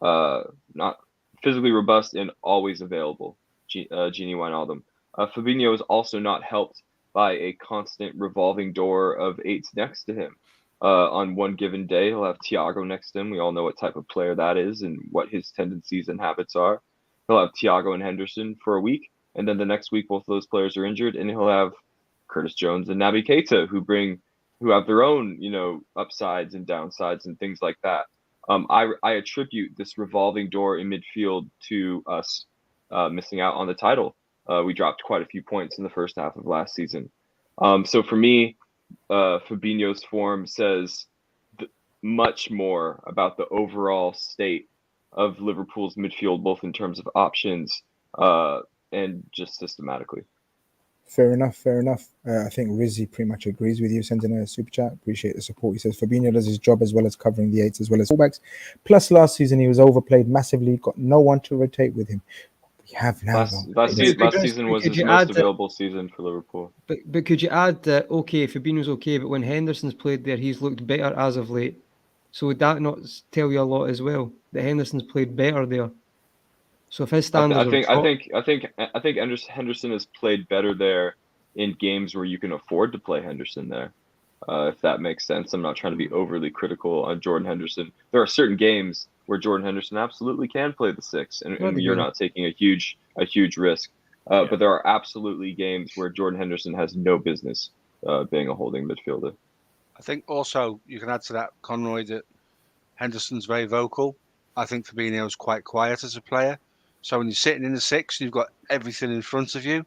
E: not physically robust and always available Gini Wijnaldum. Fabinho is also not helped by a constant revolving door of 8s next to him. On one given day, he'll have Thiago next to him. We all know what type of player that is and what his tendencies and habits are. He'll have Thiago and Henderson for a week, and then the next week both of those players are injured, and he'll have Curtis Jones and Naby Keita who have their own, upsides and downsides and things like that. I attribute this revolving door in midfield to us missing out on the title. We dropped quite a few points in the first half of last season. So for me, Fabinho's form says much more about the overall state of Liverpool's midfield, both in terms of options and just systematically.
A: Fair enough. I think Rizzy pretty much agrees with you. Sending a super chat. Appreciate the support. He says Fabinho does his job as well as covering the 8s as well as fullbacks. Plus, last season he was overplayed massively. Got no one to rotate with him. We have now.
E: Last season was his most available season for Liverpool.
D: But could you add that? Okay, Fabinho's okay, but when Henderson's played there, he's looked better as of late. So would that not tell you a lot as well? That Henderson's played better there. So if his standards
E: I think Henderson has played better there in games where you can afford to play Henderson there. If that makes sense. I'm not trying to be overly critical on Jordan Henderson. There are certain games where Jordan Henderson absolutely can play the 6, and you're not taking a huge risk. But there are absolutely games where Jordan Henderson has no business being a holding midfielder.
C: I think also you can add to that, Conroy, that Henderson's very vocal. I think Fabinho's quite quiet as a player. So when you're sitting in the 6, you've got everything in front of you.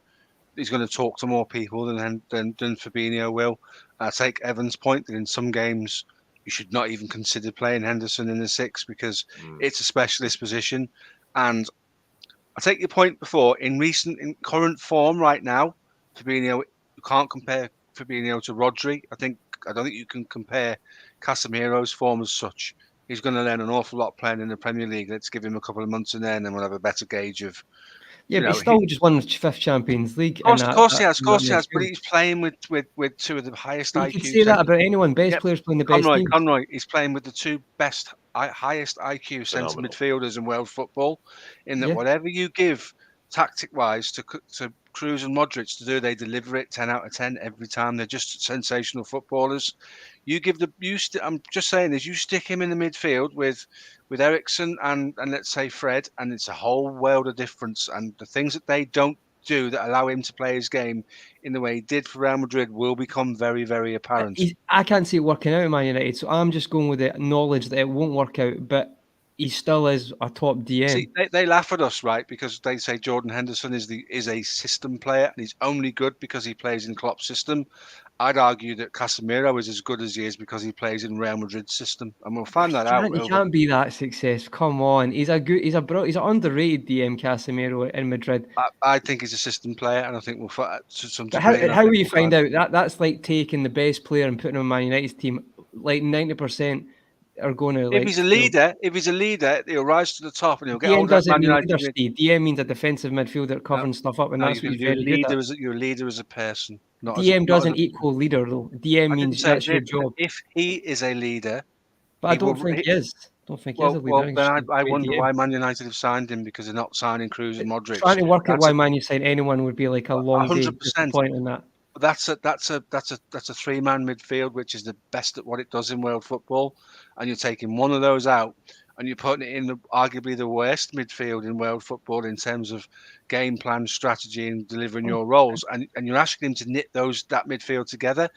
C: He's going to talk to more people than Fabinho will. I take Evan's point that in some games you should not even consider playing Henderson in the 6 because it's a specialist position. And I take your point before. In current form right now, Fabinho, you can't compare Fabinho to Rodri. I don't think you can compare Casemiro's form as such. He's going to learn an awful lot playing in the Premier League. Let's give him a couple of months in there, and then we'll have a better gauge of.
D: Yeah, but he still just won the 5th Champions League.
C: Of course he has. But he's playing with two of the highest IQ.
D: You could say that about anyone. Best players playing the best teams.
C: Conroy, he's playing with the two highest IQ centre midfielders in world football. In that, whatever you give tactic-wise to Kroos and Modric to do, they deliver it 10 out of 10 every time. They're just sensational footballers. I'm just saying is you stick him in the midfield with Eriksen and let's say Fred, and it's a whole world of difference. And the things that they don't do that allow him to play his game in the way he did for Real Madrid will become very, very apparent.
D: I can't see it working out in Man United, so I'm just going with the knowledge that it won't work out, but he still is a top DM.
C: See, they laugh at us, right? Because they say Jordan Henderson is a system player and he's only good because he plays in Klopp's system. I'd argue that Casemiro is as good as he is because he plays in Real Madrid's system, and we'll find that out.
D: He can't be that successful. Come on, he's an underrated DM, Casemiro in Madrid.
C: I think he's a system player, and I think we'll find some.
D: How will you find out? That's like taking the best player and putting him on Man United's team. Like 90% are going to.
C: If he's a leader, he'll rise to the top and he'll get
D: DM doesn't mean leader, Steve. DM means a defensive midfielder covering stuff up, and that's what he's very good at.
C: You're a leader as a person.
D: DM doesn't equal leader though. DM means that's your job.
C: If he is a leader,
D: but I don't think he is. He is a leader.
C: Well, then I wonder why Man United have signed him, because they're not signing Kroos and Modric.
D: Trying to work out why Man United sign anyone would be like a long 100% point in that.
C: That's a 3-man midfield, which is the best at what it does in world football. And you're taking one of those out, and you're putting it in arguably the worst midfield in world football in terms of game plan, strategy, and delivering your roles. And you're asking him to knit that midfield together.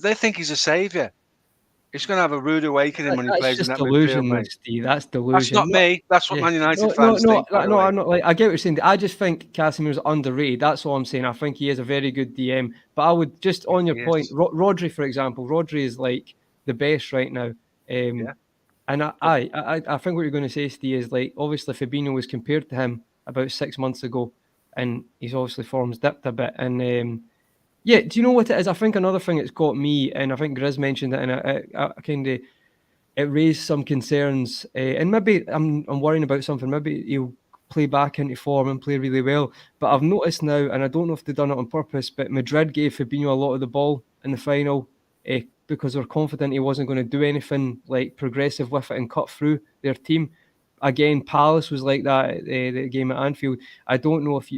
C: They think he's a saviour. He's going to have a rude awakening when he plays in that
D: delusion,
C: midfield, mate.
D: Steve. That's delusion.
C: That's not me. That's what Man United fans think.
D: No, I'm not like. I get what you're saying. I just think Casemiro's underrated. That's all I'm saying. I think he is a very good DM. But I would just on your point, Rodri, for example. Rodri is like the best right now. And I think what you're going to say, Steve, is like obviously Fabinho was compared to him about 6 months ago, and he's obviously form's dipped a bit. And yeah, do you know what it is? I think another thing that's got me, and I think Grizz mentioned it, and I kind of it raised some concerns. And maybe I'm worrying about something. Maybe he'll play back into form and play really well. But I've noticed now, and I don't know if they've done it on purpose, but Madrid gave Fabinho a lot of the ball in the final because they were confident he wasn't going to do anything like progressive with it and cut through their team. Again, Palace was like that at the game at Anfield. I don't know if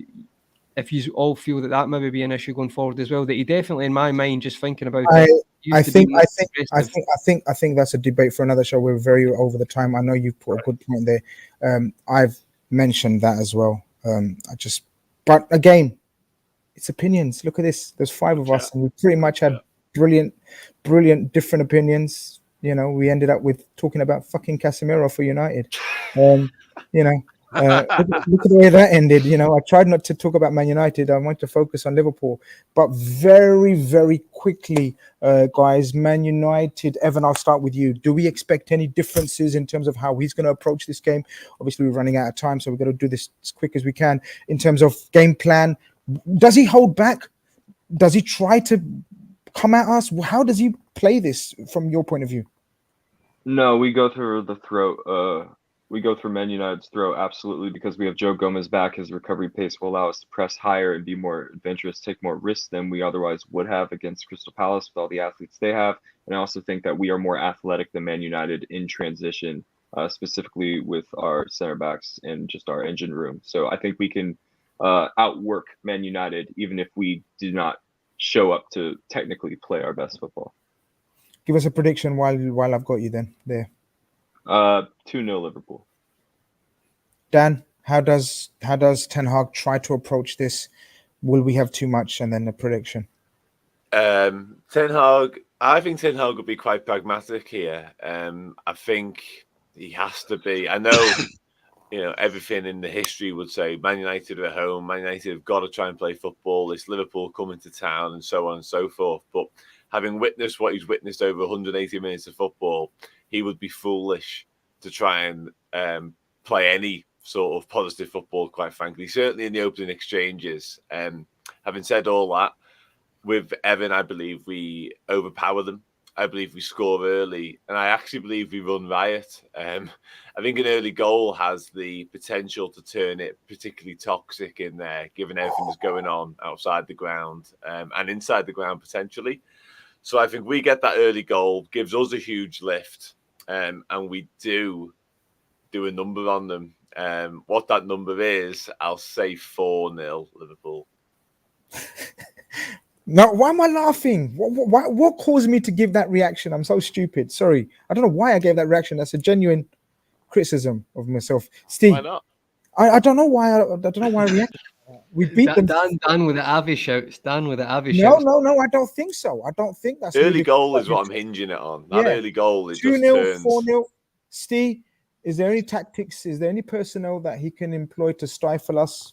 D: you all feel that maybe be an issue going forward as well. That he definitely, in my mind, just thinking about it.
A: I think that's a debate for another show. We're very over the time. I know you've put a good point there. I've mentioned that as well. But again, it's opinions. Look at this. There's 5 of us, and we pretty much had brilliant different opinions. You know, we ended up with talking about fucking Casemiro for United. Look at the way that ended. You know, I tried not to talk about Man United. I wanted to focus on Liverpool. But very, very quickly, guys, Man United. Evan, I'll start with you. Do we expect any differences in terms of how he's going to approach this game? Obviously, we're running out of time, so we've got to do this as quick as we can. In terms of game plan, does he hold back? Does he try to come at us? How does he play this from your point of view?
E: No, we go through the throat. We go through Man United's throat, absolutely, because we have Joe Gomez back. His recovery pace will allow us to press higher and be more adventurous, take more risks than we otherwise would have against Crystal Palace with all the athletes they have. And I also think that we are more athletic than Man United in transition, specifically with our center backs and just our engine room. So I think we can outwork Man United, even if we do not show up to technically play our best football.
A: Give us a prediction while I've got you then there.
E: 2-0 Liverpool.
A: Dan, how does Ten Hag try to approach this? Will we have too much? And then a prediction.
B: I think Ten Hag will be quite pragmatic here. I think he has to be. I know, everything in the history would say Man United are at home. Man United have got to try and play football. It's Liverpool coming to town and so on and so forth. But having witnessed what he's witnessed over 180 minutes of football, he would be foolish to try and play any sort of positive football, quite frankly, certainly in the opening exchanges. Having said all that, with Evan, I believe we overpower them. I believe we score early, and I actually believe we run riot. I think an early goal has the potential to turn it particularly toxic in there, given everything that's going on outside the ground and inside the ground potentially. So I think we get that early goal, gives us a huge lift, and we do a number on them. What that number is, I'll say 4-0 Liverpool.
A: No, why am I laughing? What caused me to give that reaction? I'm so stupid. Sorry. I don't know why I gave that reaction. That's a genuine criticism of myself. Steve, why not? I don't know why. I don't know why I reacted. We beat them.
D: Dan with the Avi shouts. Dan with the Avi
A: shouts. No. I don't think so. I don't think that's
B: early goal is what I'm hinging it on. That early goal is
A: 2-0, 4-0. Steve, is there any tactics? Is there any personnel that he can employ to stifle us?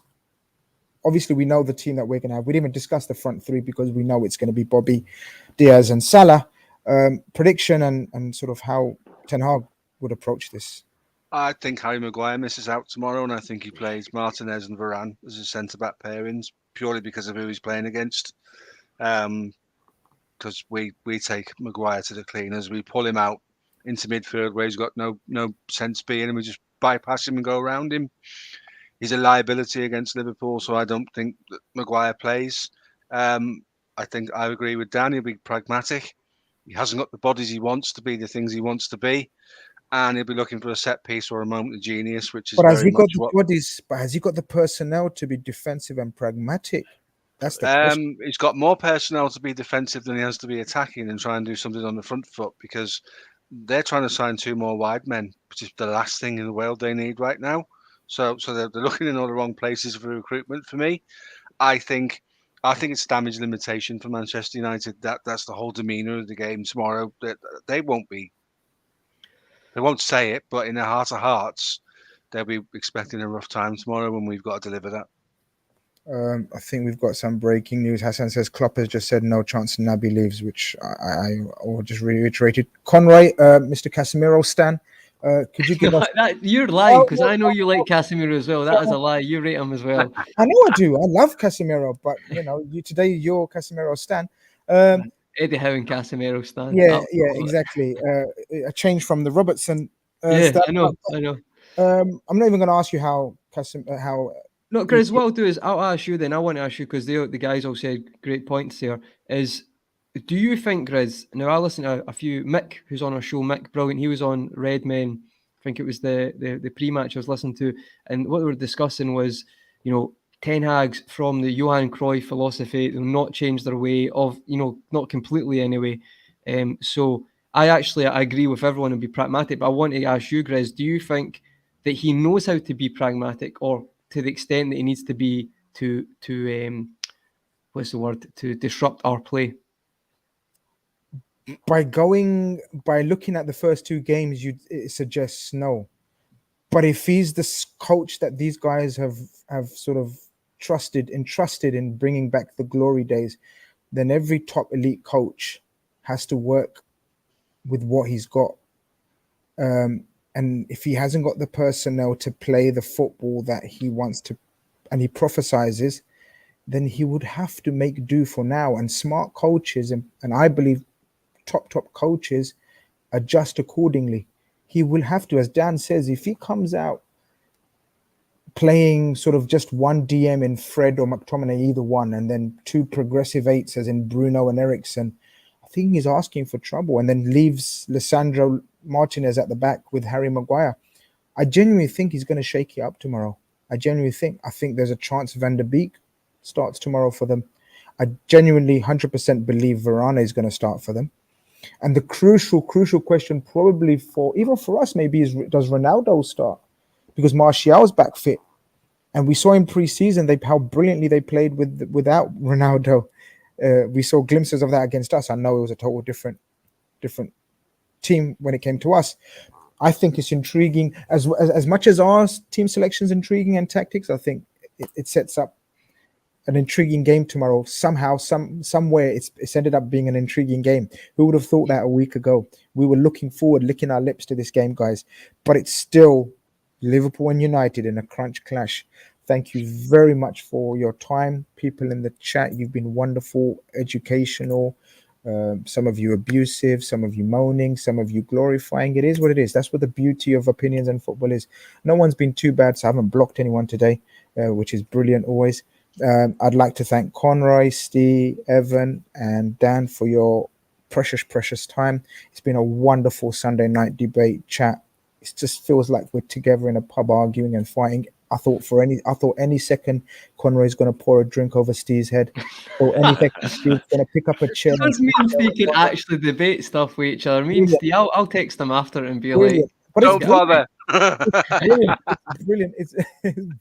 A: Obviously, we know the team that we're going to have. We didn't even discuss the front three because we know it's going to be Bobby, Diaz, and Salah. Prediction and sort of how Ten Hag would approach this.
C: I think Harry Maguire misses out tomorrow, and I think he plays Martinez and Varane as his centre-back pairings, purely because of who he's playing against. Because we take Maguire to the cleaners. We pull him out into midfield where he's got no sense being, and we just bypass him and go around him. He's a liability against Liverpool, so I don't think that Maguire plays. I think I agree with Dan. He'll be pragmatic. He hasn't got the bodies he wants to be, the things he wants to be, and he'll be looking for a set piece or a moment of genius, which is.
A: But has he got the bodies? But has he got the personnel to be defensive and pragmatic? That's the question.
C: He's got more personnel to be defensive than he has to be attacking and try and do something on the front foot, because they're trying to sign 2 more wide men, which is the last thing in the world they need right now. So they're looking in all the wrong places for recruitment. For me, I think it's damage limitation for Manchester United. That's the whole demeanour of the game tomorrow. They won't say it, but in their heart of hearts, they'll be expecting a rough time tomorrow when we've got to deliver that.
A: I think we've got some breaking news. Hassan says Klopp has just said no chance Naby leaves, which I just reiterated. Conroy, Mr. Casemiro stan, could you give us...
D: You're lying, because I know you like Casemiro as well. That is a lie. You rate him as well.
A: I know I do. I love Casemiro, but you're Casemiro stan.
D: Eddie Howe and Casemiro stan.
A: Yeah, exactly. A change from the Robertson.
D: I know.
A: I'm not even going to ask you how.
D: No, Grizz, what I'll do is I'll ask you then. I want to ask you, because the guys all said great points there, is do you think, Grizz, now I listened to a few, Mick, who's on our show, Mick, brilliant, he was on Redmen, I think it was the pre-match I was listening to, and what they were discussing was, Ten Hag's from the Johan Cruyff philosophy, they'll not change their way of, not completely anyway. So I agree with everyone and be pragmatic, but I want to ask you, Grizz, do you think that he knows how to be pragmatic, or to the extent that he needs to be to disrupt our play?
A: By looking at the first 2 games, it suggests no. But if he's the coach that these guys have sort of entrusted in bringing back the glory days, then every top elite coach has to work with what he's got. And if he hasn't got the personnel to play the football that he wants to, and he prophesizes, then he would have to make do for now. And smart coaches, and I believe top coaches, adjust accordingly. He will have to, as Dan says, if he comes out playing sort of just one DM in Fred or McTominay, either one, and then 2 progressive 8s as in Bruno and Eriksen, I think he's asking for trouble, and then leaves Lisandro Martinez at the back with Harry Maguire. I genuinely think he's going to shake it up tomorrow. I think there's a chance Van der Beek starts tomorrow for them. I genuinely 100% believe Varane is going to start for them. And the crucial question probably even for us maybe is, does Ronaldo start? Because Martial's back fit. And we saw in pre-season how brilliantly they played without Ronaldo. We saw glimpses of that against us. I know it was a total different team when it came to us. I think it's intriguing as much as our team selection is intriguing and tactics. I think it sets up an intriguing game tomorrow. Somehow, somewhere, it's ended up being an intriguing game. Who would have thought that a week ago? We were looking forward, licking our lips to this game, guys. But it's still Liverpool and United in a crunch clash. Thank you very much for your time, people in the chat. You've been wonderful, educational. Some of you abusive, some of you moaning, some of you glorifying. It is what it is. That's what the beauty of opinions and football is. No one's been too bad, so I haven't blocked anyone today, which is brilliant always. I'd like to thank Conroy, Steve, Evan, and Dan for your precious time. It's been a wonderful Sunday night debate chat. It just feels like we're together in a pub arguing and fighting. I thought any second Conroy's going to pour a drink over Steve's head, or any second Steve's going to pick up a chair.
D: Does means we can actually debate stuff with each other. Means Steve, I'll text them after and be like,
C: "Don't bother."
A: It's brilliant. It's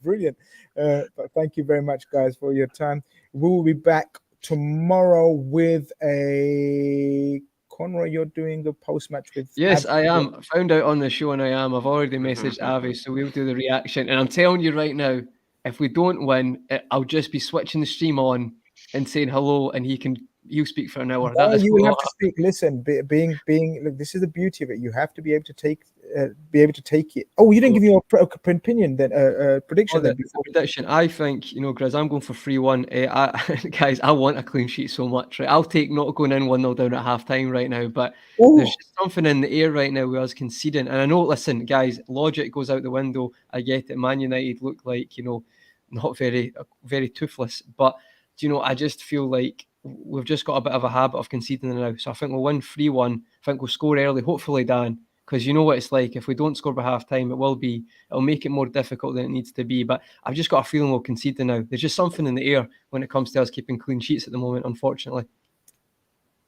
A: brilliant. But thank you very much, guys, for your time. We will be back tomorrow with a... Conroy, you're doing a post-match with...
D: Yes, I am. I found out on the show, and I am. I've already messaged Avi, so we'll do the reaction. And I'm telling you right now, if we don't win, I'll just be switching the stream on and saying hello, and he'll speak for an hour.
A: No, you will have to speak. Listen, being look, this is the beauty of it. You have to be able to take it. Oh, you didn't give me your opinion, then prediction.
D: Prediction. I think, Grizz, I'm going for 3-1. Guys, I want a clean sheet so much. Right, I'll take not going in 1-0 down at half time right now, but there's just something in the air right now with us conceding. And I know, listen, guys, logic goes out the window. I get it. Man United look like not very very toothless, but I just feel like we've just got a bit of a habit of conceding now. So I think we'll win 3-1. I think we'll score early. Hopefully, Dan, because you know what it's like. If we don't score by half time, it'll make it more difficult than it needs to be. But I've just got a feeling we'll concede now. There's just something in the air when it comes to us keeping clean sheets at the moment, unfortunately.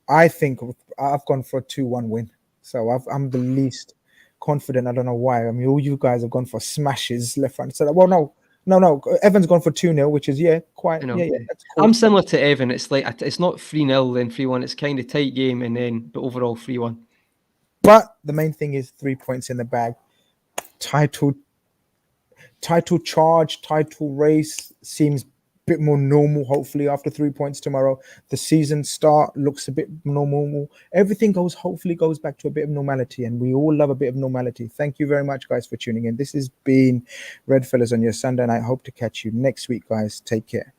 A: I think I've gone for a 2-1 win. So I'm the least confident. I don't know why. I mean, all you guys have gone for smashes left, right, center. Well, no. Evan's gone for 2-0, which is quite. That's cool.
D: I'm similar to Evan. It's like it's not 3-0 then 3-1. It's kind of tight game but overall 3-1.
A: But the main thing is 3 points in the bag. Title charge, title race seems bit more normal, hopefully, after 3 points tomorrow. The season start looks a bit more normal. Everything hopefully goes back to a bit of normality, and we all love a bit of normality. Thank you very much, guys, for tuning in. This has been RedFellas on your Sunday night. Hope to catch you next week, guys. Take care.